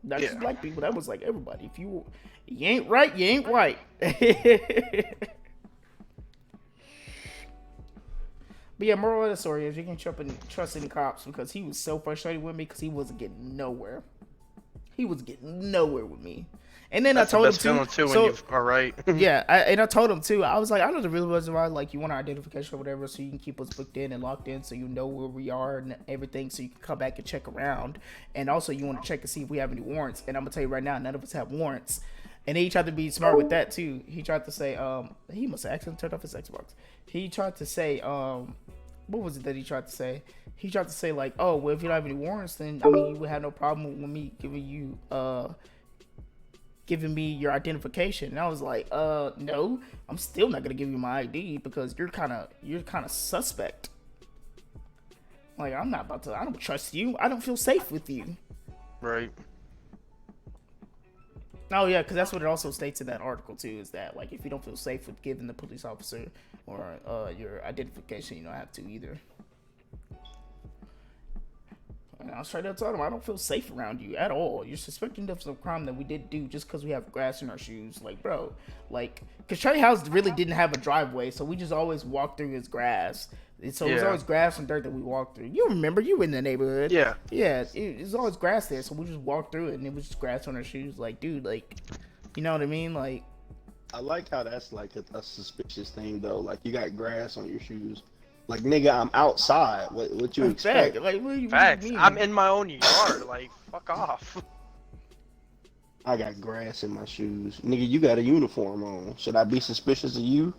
[SPEAKER 2] Not just black people. That was like everybody. If you ain't right, you ain't white. But yeah, moral of the story is you can trust any cops, because he was so frustrated with me because he wasn't getting nowhere. He was getting nowhere with me. And then
[SPEAKER 1] That's
[SPEAKER 2] I told
[SPEAKER 1] the best
[SPEAKER 2] him
[SPEAKER 1] too. When you are right.
[SPEAKER 2] Yeah, I told him too. I was like, I know the real reason why, like, you want our identification or whatever, so you can keep us booked in and locked in, so you know where we are and everything, so you can come back and check around. And also, you want to check and see if we have any warrants. And I'm gonna tell you right now, none of us have warrants. And then he tried to be smart with that too. He tried to say, he must have accidentally turned off his Xbox. He tried to say, what was it that he tried to say? He tried to say like, oh, well, if you don't have any warrants, then I mean, you would have no problem with me giving me your identification. And I was like, no, I'm still not gonna give you my ID because you're kind of suspect. Like, I don't trust you. I don't feel safe with you.
[SPEAKER 1] Right.
[SPEAKER 2] Oh yeah, because that's what it also states in that article too, is that like if you don't feel safe with giving the police officer or your identification, you don't have to either. And I straight up told him, I don't feel safe around you at all. You're suspecting of some crime that we did do just because we have grass in our shoes. Like, bro, like, because Trey House really didn't have a driveway, so we just always walked through his grass. So it was always grass and dirt that we walked through. You remember, you were in the neighborhood.
[SPEAKER 1] Yeah.
[SPEAKER 2] Yeah, it was always grass there, so we just walked through it, and it was just grass on our shoes. Like, dude, like, you know what I mean? Like,
[SPEAKER 3] I like how that's like a suspicious thing though. Like, you got grass on your shoes. Like, nigga, I'm outside. What you expect?
[SPEAKER 2] Like, what do you
[SPEAKER 1] Facts.
[SPEAKER 2] mean?
[SPEAKER 1] I'm in my own yard. Like, fuck off.
[SPEAKER 3] I got grass in my shoes. Nigga, you got a uniform on. Should I be suspicious of you?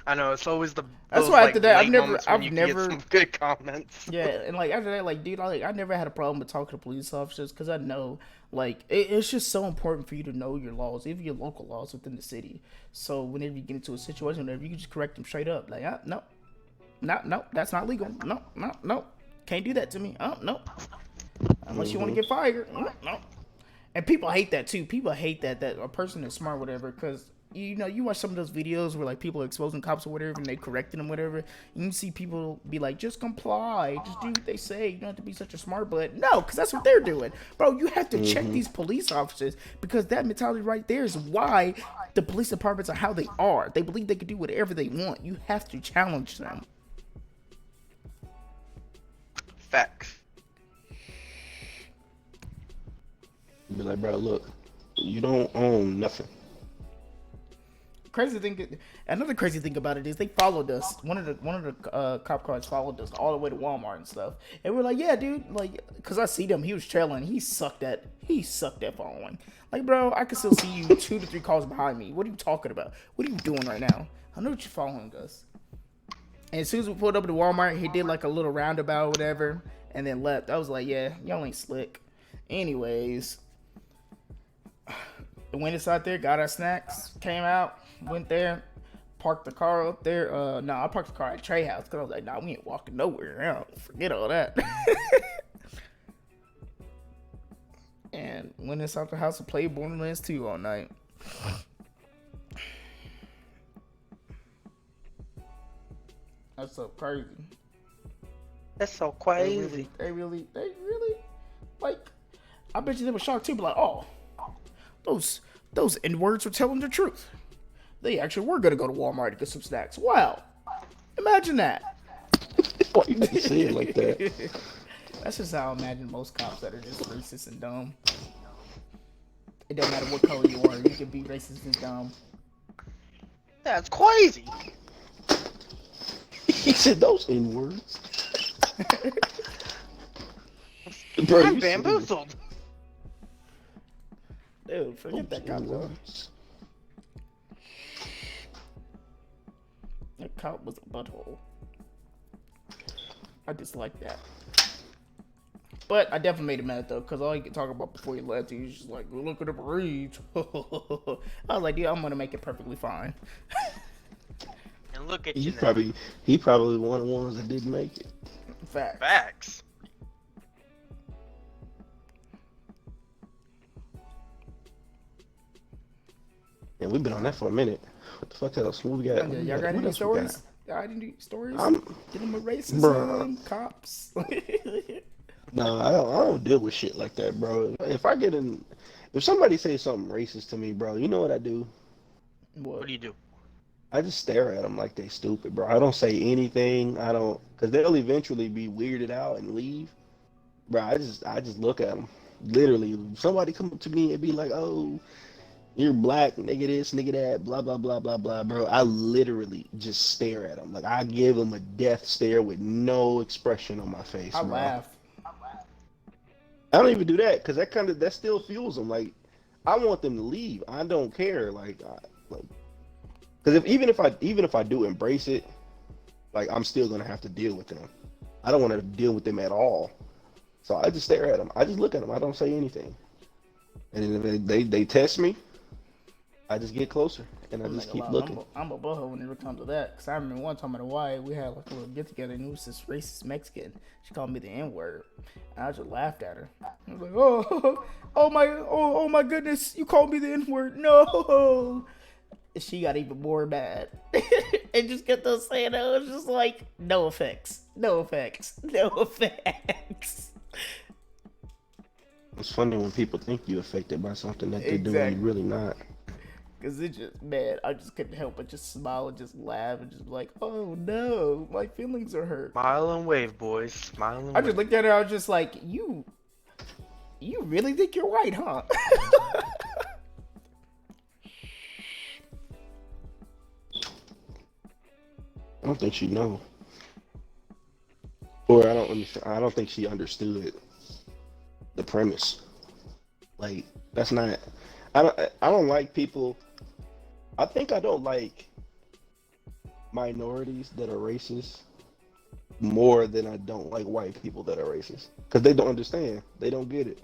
[SPEAKER 1] I know, it's always
[SPEAKER 2] That's why after that, I've never
[SPEAKER 1] get some good comments.
[SPEAKER 2] Yeah, and like after that, like, dude, I never had a problem with talking to police officers because I know, like, it's just so important for you to know your laws, even your local laws within the city. So whenever you get into a situation, whenever you can just correct them straight up, like, no, that's not legal. No, can't do that to me. No, unless you want to get fired. No. And people hate that too. People hate that a person is smart, whatever, because. You know, you watch some of those videos where, like, people are exposing cops or whatever, and they correcting them, whatever, and you see people be like, just comply, just do what they say, you don't have to be such a smart butt. No, because that's what they're doing. Bro, you have to check these police officers, because that mentality right there is why the police departments are how they are. They believe they can do whatever they want. You have to challenge them.
[SPEAKER 1] Facts.
[SPEAKER 3] Be like, bro, look, you don't own nothing.
[SPEAKER 2] Another crazy thing about it is they followed us. One of the cop cars followed us all the way to Walmart and stuff. And we're like, yeah, dude, like, cause I see them. He was trailing. He sucked at following. Like, bro, I can still see you 2 to 3 cars behind me. What are you talking about? What are you doing right now? I know that you're following us. And as soon as we pulled up to Walmart, he did like a little roundabout or whatever, and then left. I was like, yeah, y'all ain't slick. Anyways, went inside there, got our snacks, came out, went there, parked the car up there. I parked the car at Trey House because I was like, nah, we ain't walking nowhere. Forget all that. And went inside the house and played Borderlands 2 all night. That's so crazy.
[SPEAKER 1] That's so crazy.
[SPEAKER 2] They really, like, I bet you they were shocked too, but like, oh, those N-words were telling the truth. They actually were gonna go to Walmart to get some snacks. Wow. Imagine that.
[SPEAKER 3] Why you didn't say it like that?
[SPEAKER 2] That's just how I imagine most cops that are just racist and dumb. It doesn't matter what color you are, you can be racist and dumb.
[SPEAKER 1] That's crazy.
[SPEAKER 3] He said those N-words. Bro,
[SPEAKER 1] I'm bamboozled.
[SPEAKER 2] Dude, forget that cop though. That cop was a butthole. I dislike that. But I definitely made him mad though, because all he could talk about before he left, he was just like, look at the breach. I was like, dude, I'm gonna make it perfectly fine.
[SPEAKER 1] And look at
[SPEAKER 3] He
[SPEAKER 1] you now.
[SPEAKER 3] probably one of the ones that didn't make it.
[SPEAKER 1] Facts.
[SPEAKER 3] And we've been on that for a minute. What the fuck else? What we got?
[SPEAKER 2] Y'all got any stories? Y'all got any stories? Dealing with racism,
[SPEAKER 3] Bruh.
[SPEAKER 2] cops.
[SPEAKER 3] No, I don't deal with shit like that, bro. If somebody says something racist to me, bro, you know what I do?
[SPEAKER 1] What do you do?
[SPEAKER 3] I just stare at them like they stupid, bro. I don't say anything. Because they'll eventually be weirded out and leave. Bro, I just look at them. Literally, somebody come up to me and be like, oh, you're black, nigga this, nigga that, blah, blah, blah, blah, blah, bro. I literally just stare at them. Like, I give them a death stare with no expression on my face,
[SPEAKER 2] I
[SPEAKER 3] bro.
[SPEAKER 2] laugh.
[SPEAKER 3] I don't even do that, because that still fuels them. Like, I want them to leave. I don't care. Because even if I do embrace it, like, I'm still gonna have to deal with them. I don't want to deal with them at all. So I just stare at them. I just look at them. I don't say anything. And if they test me, I just get closer and I just keep looking.
[SPEAKER 2] I'm a butthole when it comes to that, because I remember one time at Hawaii, we had like a little get together, and it was this racist Mexican. She called me the N-word, and I just laughed at her. I was like, oh my goodness, you called me the N-word, no. And she got even more mad, and just kept on saying it. I was just like, no effects.
[SPEAKER 3] It's funny when people think you're affected by something that they're doing, you're really not.
[SPEAKER 2] Cause it just, man, I just couldn't help but just smile and just laugh and just be like, oh no, my feelings are hurt.
[SPEAKER 1] Smile and wave, boys. Smile and wave.
[SPEAKER 2] I just looked at her, I was just like, you really think you're white, huh?
[SPEAKER 3] I don't think she know. Or I don't think she understood the premise. Like, that's not, I don't like people. I think I don't like minorities that are racist more than I don't like white people that are racist, because they don't understand. They don't get it.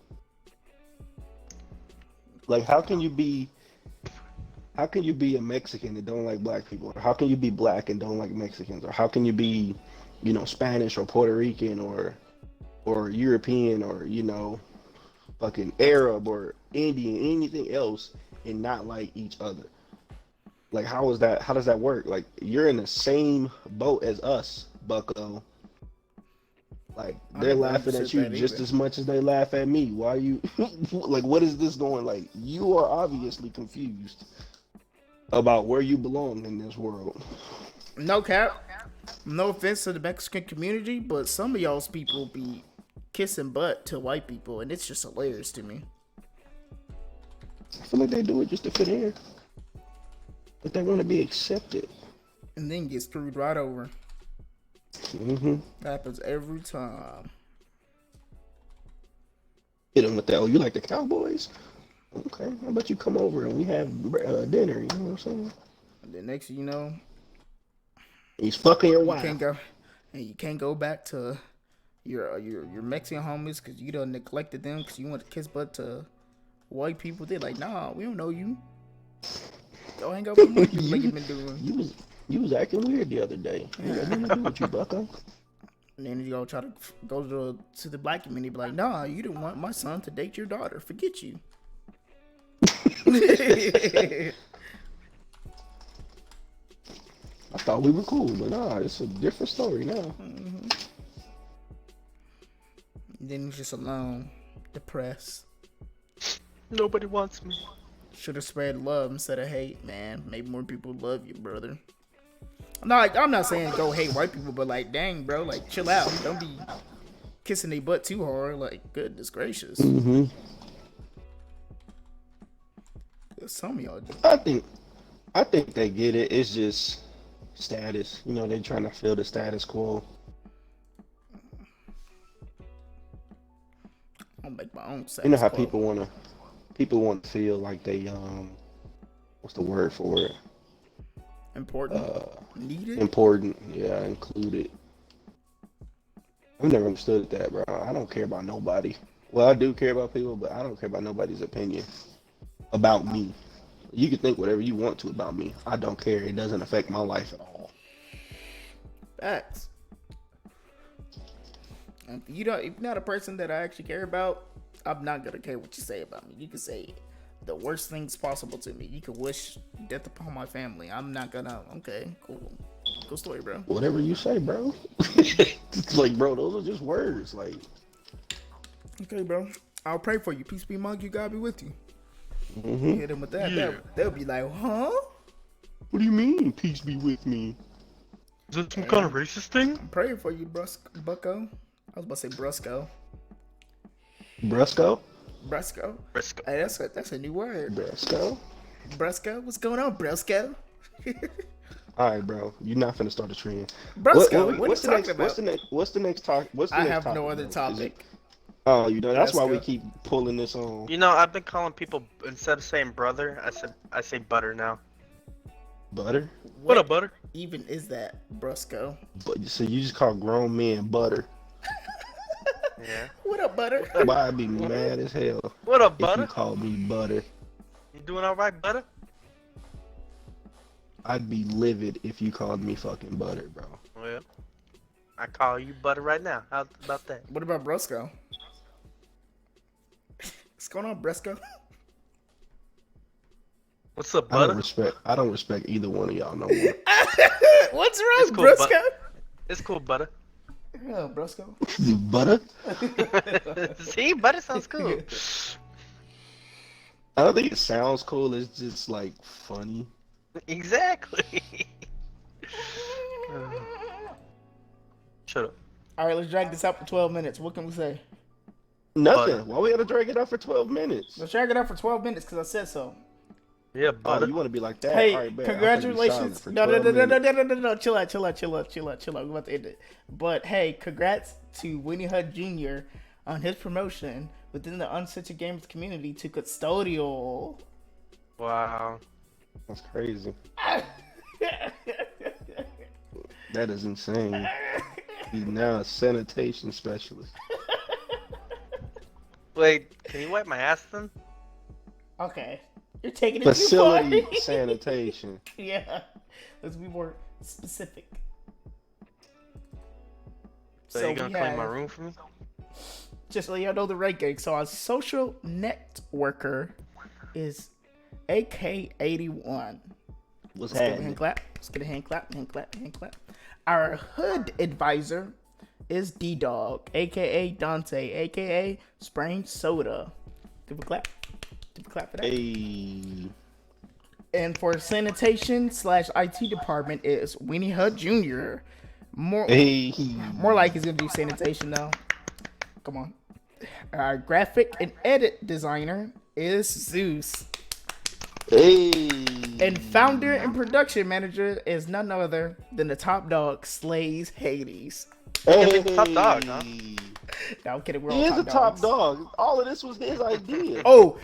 [SPEAKER 3] Like, how can you be a Mexican and don't like black people? Or how can you be black and don't like Mexicans? Or how can you be, Spanish or Puerto Rican or European or, fucking Arab or Indian, anything else, and not like each other? Like, how does that work? Like, you're in the same boat as us, bucko. Like, they're laughing at you just as much as they laugh at me. Why are you like, what is this going? Like, you are obviously confused about where you belong in this world.
[SPEAKER 2] No cap. No offense to the Mexican community, but some of y'all's people be kissing butt to white people, and it's just hilarious to me.
[SPEAKER 3] I feel like they do it just to fit in. But they want to be accepted.
[SPEAKER 2] And then get screwed right over.
[SPEAKER 3] Mm-hmm.
[SPEAKER 2] Happens every time.
[SPEAKER 3] Hit them with that. Oh, you like the Cowboys? Okay, how about you come over and we have dinner? You know what I'm saying?
[SPEAKER 2] And then next thing you know,
[SPEAKER 3] He's fucking your
[SPEAKER 2] you
[SPEAKER 3] wife.
[SPEAKER 2] you can't go back to your Mexican homies because you done neglected them because you want to kiss butt to white people. They're like, nah, we don't know you. Go hang out with them white people like you've been doing.
[SPEAKER 3] You was acting weird the other day. It had nothing to do with you, bucko.
[SPEAKER 2] And then you go try to go to the black community, be like, nah, you didn't want my son to date your daughter. Forget you.
[SPEAKER 3] I thought we were cool, but nah, it's a different story now.
[SPEAKER 2] Mm-hmm. Then he's just alone, depressed.
[SPEAKER 1] Nobody wants me.
[SPEAKER 2] Should have spread love instead of hate, man. Maybe more people love you, brother. I'm not saying go hate white people, but like, dang, bro, like, chill out. Don't be kissing their butt too hard. Like, goodness gracious.
[SPEAKER 3] Mm-hmm.
[SPEAKER 2] Some of y'all just...
[SPEAKER 3] I think they get it. It's just status. You know, they're trying to fill the status quo.
[SPEAKER 2] I'll make my own status
[SPEAKER 3] You know how
[SPEAKER 2] quo.
[SPEAKER 3] people want to feel like they what's the word for it?
[SPEAKER 2] Important. Needed.
[SPEAKER 3] Important. Yeah, included. I've never understood that, bro. I don't care about nobody. Well, I do care about people, but I don't care about nobody's opinion about me. You can think whatever you want to about me. I don't care. It doesn't affect my life at all.
[SPEAKER 2] Facts. If you're not a person that I actually care about, I'm not gonna care what you say about me. You can say the worst things possible to me. You can wish death upon my family. I'm not gonna. Okay, cool. Cool story, bro.
[SPEAKER 3] Whatever you say, bro. It's like, bro, those are just words. Like,
[SPEAKER 2] okay, bro. I'll pray for you. Peace be among you. God be with you.
[SPEAKER 3] mm-hmm.
[SPEAKER 2] Hit them with that.
[SPEAKER 1] Yeah.
[SPEAKER 2] They'll be like, huh?
[SPEAKER 3] What do you mean, peace be with me?
[SPEAKER 1] Is this some kind of racist thing?
[SPEAKER 2] I'm praying for you, Bucko. I was about to say Brusco.
[SPEAKER 3] Brusco?
[SPEAKER 2] Brusco.
[SPEAKER 1] Briscoe.
[SPEAKER 2] Hey, that's a new word.
[SPEAKER 3] Brusco?
[SPEAKER 2] Brusco? What's going on, Brusco?
[SPEAKER 3] Alright, bro. You're not finna start a trend.
[SPEAKER 2] Brusco, what
[SPEAKER 3] what's
[SPEAKER 2] are
[SPEAKER 3] the
[SPEAKER 2] you
[SPEAKER 3] next
[SPEAKER 2] talking about?
[SPEAKER 3] what's the next talk?
[SPEAKER 2] I have no other topic.
[SPEAKER 3] Oh, you know, that's why we
[SPEAKER 2] Brusco.
[SPEAKER 3] keep pulling this on.
[SPEAKER 1] You know, I've been calling people instead of saying brother, I say butter now.
[SPEAKER 3] Butter?
[SPEAKER 1] What up, butter?
[SPEAKER 2] Even is that, Brusco?
[SPEAKER 3] But so you just call grown men butter.
[SPEAKER 1] Yeah.
[SPEAKER 2] What up, butter?
[SPEAKER 3] Why I'd be mad as hell
[SPEAKER 1] What up,
[SPEAKER 3] if you
[SPEAKER 1] butter?
[SPEAKER 3] called me butter.
[SPEAKER 1] You doing all right, butter?
[SPEAKER 3] I'd be livid if you called me fucking butter, bro.
[SPEAKER 1] Well, I call you butter right now. How about that?
[SPEAKER 2] What about Brusco? What's going on, Brusco?
[SPEAKER 1] What's up,
[SPEAKER 3] I don't
[SPEAKER 1] butter?
[SPEAKER 3] respect either one of y'all no more.
[SPEAKER 2] What's wrong,
[SPEAKER 1] It's cool,
[SPEAKER 2] Brusco?
[SPEAKER 1] It's cool, butter.
[SPEAKER 2] Yeah, Brusco.
[SPEAKER 3] Butter?
[SPEAKER 1] See, butter sounds cool.
[SPEAKER 3] I don't think it sounds cool. It's just like funny.
[SPEAKER 1] Exactly. Shut up.
[SPEAKER 2] All right, let's drag this out for 12 minutes. What can we say?
[SPEAKER 3] Nothing.
[SPEAKER 1] Butter.
[SPEAKER 3] Why we gotta drag it out for 12 minutes?
[SPEAKER 2] Let's drag it out for 12 minutes because I said so.
[SPEAKER 1] Yeah,
[SPEAKER 3] Oh,
[SPEAKER 1] butter.
[SPEAKER 3] you want to be like that?
[SPEAKER 2] Hey,
[SPEAKER 3] All right, bet.
[SPEAKER 2] congratulations. No, chill out. We're about to end it. But hey, congrats to Winnie Hud Jr. on his promotion within the Uncensored Gamers community to custodial.
[SPEAKER 1] Wow.
[SPEAKER 3] That's crazy. That is insane. He's now a sanitation specialist.
[SPEAKER 1] Wait, can you wipe my ass then?
[SPEAKER 2] Okay, you're taking it
[SPEAKER 3] Facility
[SPEAKER 2] too far.
[SPEAKER 3] sanitation.
[SPEAKER 2] Yeah, let's be more specific.
[SPEAKER 1] So, you gonna
[SPEAKER 2] we
[SPEAKER 1] clean my
[SPEAKER 2] have-
[SPEAKER 1] room for me?
[SPEAKER 2] Just so y'all know the rank gang. So our social networker is AK81.
[SPEAKER 3] What's
[SPEAKER 2] Let's get a
[SPEAKER 3] happening?
[SPEAKER 2] hand clap. Let's get a hand clap, hand clap, hand clap. Our hood advisor is D-Dog, aka Dante, aka Sprain Soda. Give a clap. Give a clap for that.
[SPEAKER 3] Hey.
[SPEAKER 2] And for sanitation / IT department is Winnie Hud Jr. More like he's gonna do sanitation though. Come on. Our graphic and edit designer is Zeus.
[SPEAKER 3] Hey.
[SPEAKER 2] And founder and production manager is none other than the top dog, Slays Hades.
[SPEAKER 3] Hey.
[SPEAKER 1] Top dog, huh?
[SPEAKER 2] No, I'm kidding. We're
[SPEAKER 3] He
[SPEAKER 2] all
[SPEAKER 3] is
[SPEAKER 2] top
[SPEAKER 3] a top
[SPEAKER 2] dogs.
[SPEAKER 3] dog. All of this was his idea.
[SPEAKER 2] Oh,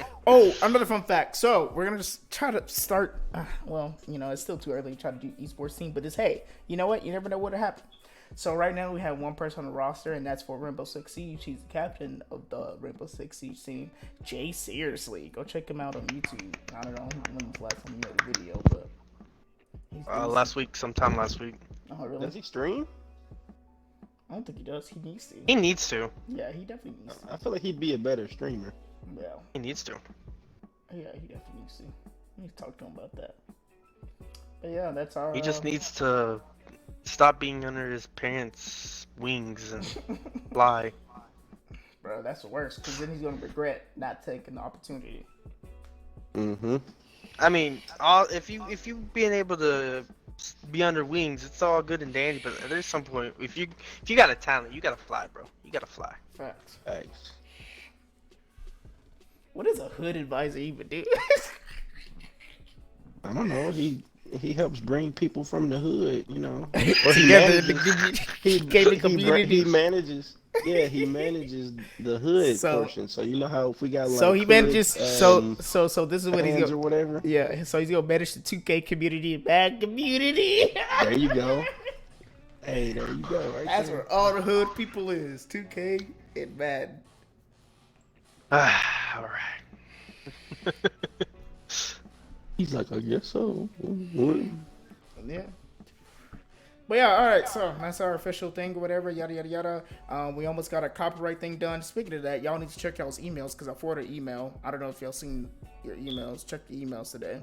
[SPEAKER 2] another fun fact. So we're gonna just try to start. Well, it's still too early to try to do esports team, but hey, you know what? You never know what'll happen. So right now we have one person on the roster, and that's for Rainbow Six Siege. He's the captain of the Rainbow Six Siege team. Jay Seriously, go check him out on YouTube. I don't know when was the last time he made a video, but
[SPEAKER 1] sometime last week.
[SPEAKER 2] Oh really?
[SPEAKER 3] Does he stream?
[SPEAKER 2] I don't think he does. He needs to.
[SPEAKER 1] He needs to.
[SPEAKER 2] Yeah, he definitely needs to.
[SPEAKER 3] I feel like he'd be a better streamer.
[SPEAKER 2] Yeah.
[SPEAKER 1] He needs to.
[SPEAKER 2] Yeah, he definitely needs to. We need to talk to him about that. But yeah, that's our.
[SPEAKER 1] He just needs to stop being under his parents' wings and fly.
[SPEAKER 2] Bro, that's the worst, because then he's gonna regret not taking the opportunity.
[SPEAKER 3] Mm-hmm.
[SPEAKER 1] I mean, if you being able to be under wings, it's all good and dandy. But there's some point if you got a talent, you gotta fly, bro. You gotta fly.
[SPEAKER 2] Facts.
[SPEAKER 3] Thanks.
[SPEAKER 2] What does a hood advisor even do?
[SPEAKER 3] I don't know. He helps bring people from the hood,
[SPEAKER 2] Or together in the community.
[SPEAKER 3] He manages. Yeah, he manages the hood portion. So you know how if we got like
[SPEAKER 2] so he manages. So this is what he's
[SPEAKER 3] or whatever.
[SPEAKER 2] Yeah. So he's gonna manage the 2K community and bad community.
[SPEAKER 3] There you go. Hey, there you go. Right
[SPEAKER 2] That's
[SPEAKER 3] there.
[SPEAKER 2] where all the hood people is. 2K and Madden.
[SPEAKER 1] All right.
[SPEAKER 3] He's like, I guess so.
[SPEAKER 2] Yeah. But yeah, all right. So that's our official thing, or whatever. Yada yada yada. We almost got a copyright thing done. Speaking of that, y'all need to check y'all's emails because I forwarded an email. I don't know if y'all seen your emails. Check your emails today.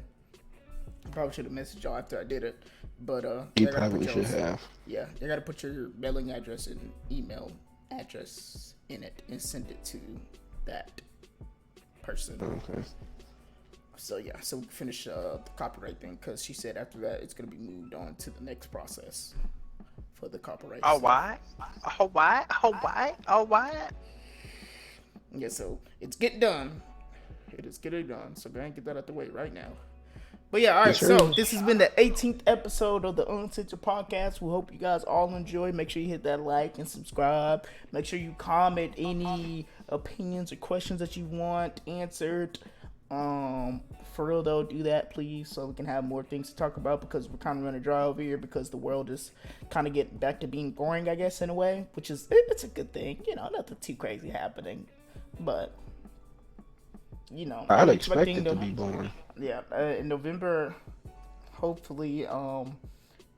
[SPEAKER 2] I probably should have messaged y'all after I did it, but
[SPEAKER 3] You probably should have.
[SPEAKER 2] Yeah, you got to put your mailing address and email address in it and send it to that person.
[SPEAKER 3] Okay.
[SPEAKER 2] So yeah, so we can finish the copyright thing because she said after that it's gonna be moved on to the next process for the copyright.
[SPEAKER 1] Oh why?
[SPEAKER 2] Yeah, so it's getting done. It is getting done. So go ahead and get that out the way right now. But yeah, all right.
[SPEAKER 3] Sure.
[SPEAKER 2] So this has been the 18th episode of the Uncensored podcast. We hope you guys all enjoy. Make sure you hit that like and subscribe. Make sure you comment any opinions or questions that you want answered. For real though, do that please, so we can have more things to talk about because we're kind of running dry over here because the world is kind of getting back to being boring, I guess, in a way, which is it's a good thing. Nothing too crazy happening, but
[SPEAKER 3] I'd expect it to be boring.
[SPEAKER 2] Yeah, in November, hopefully,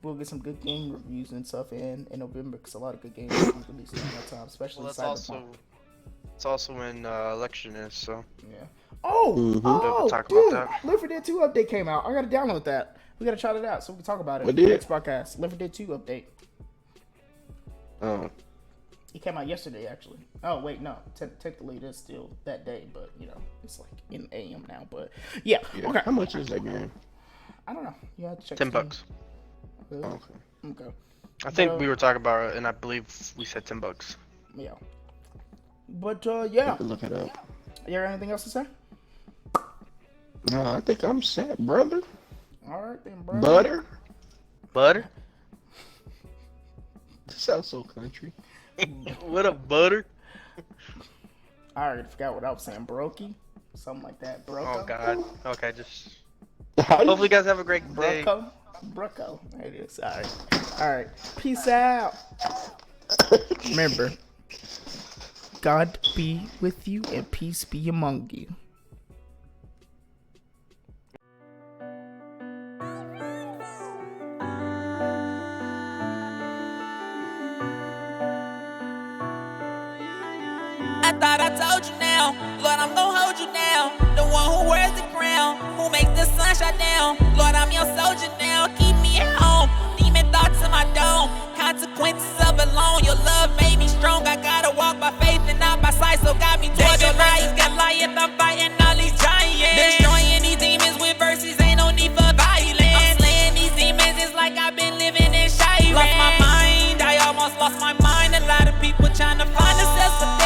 [SPEAKER 2] we'll get some good game reviews and stuff in November because a lot of good games will be released in that time, especially Cyberpunk.
[SPEAKER 1] It's also when election is, so
[SPEAKER 2] yeah. Oh,
[SPEAKER 1] we'll talk
[SPEAKER 2] dude,
[SPEAKER 1] about that.
[SPEAKER 2] Left 4 Dead 2 update came out. I gotta download that. We gotta try it out so we can talk about it.
[SPEAKER 3] What did?
[SPEAKER 2] Next podcast. Left 4 Dead 2 update.
[SPEAKER 3] Oh.
[SPEAKER 2] It came out yesterday, actually. Oh wait, no. Technically, it is still that day, but it's like in AM now. But yeah. Okay.
[SPEAKER 3] How much is that game?
[SPEAKER 2] I don't know. You have to check.
[SPEAKER 1] $10.
[SPEAKER 2] Really?
[SPEAKER 3] Okay.
[SPEAKER 2] Okay.
[SPEAKER 1] I think we were talking about it, and I believe we said $10.
[SPEAKER 2] Yeah. But yeah.
[SPEAKER 3] Look it up.
[SPEAKER 2] You got anything else to say?
[SPEAKER 3] No, I think I'm set, brother.
[SPEAKER 2] All right then, bro.
[SPEAKER 1] Butter?
[SPEAKER 3] This sounds so country.
[SPEAKER 1] What up, butter?
[SPEAKER 2] I already forgot what I was saying. Brokey? Something like that. Broco?
[SPEAKER 1] Oh god. Okay, just hopefully you guys have a great day.
[SPEAKER 2] Broco. There it is. All right. Peace out. Remember, God be with you and peace be among you.
[SPEAKER 4] I thought I told you now, Lord, I'm gonna hold you down. The one who wears the crown, who makes the sun shine down. Lord, I'm your soldier now, keep me at home. Demon thoughts in my dome, consequences of alone. Your love made me strong, I gotta walk by faith and not by sight. So got me towards your light. Goliath, I'm fighting all these giants. Destroying these demons with verses, ain't no need for violence. I'm slaying these demons, it's like I've been living in Shire. Lost my mind, I almost lost my mind. A lot of people trying to find themselves.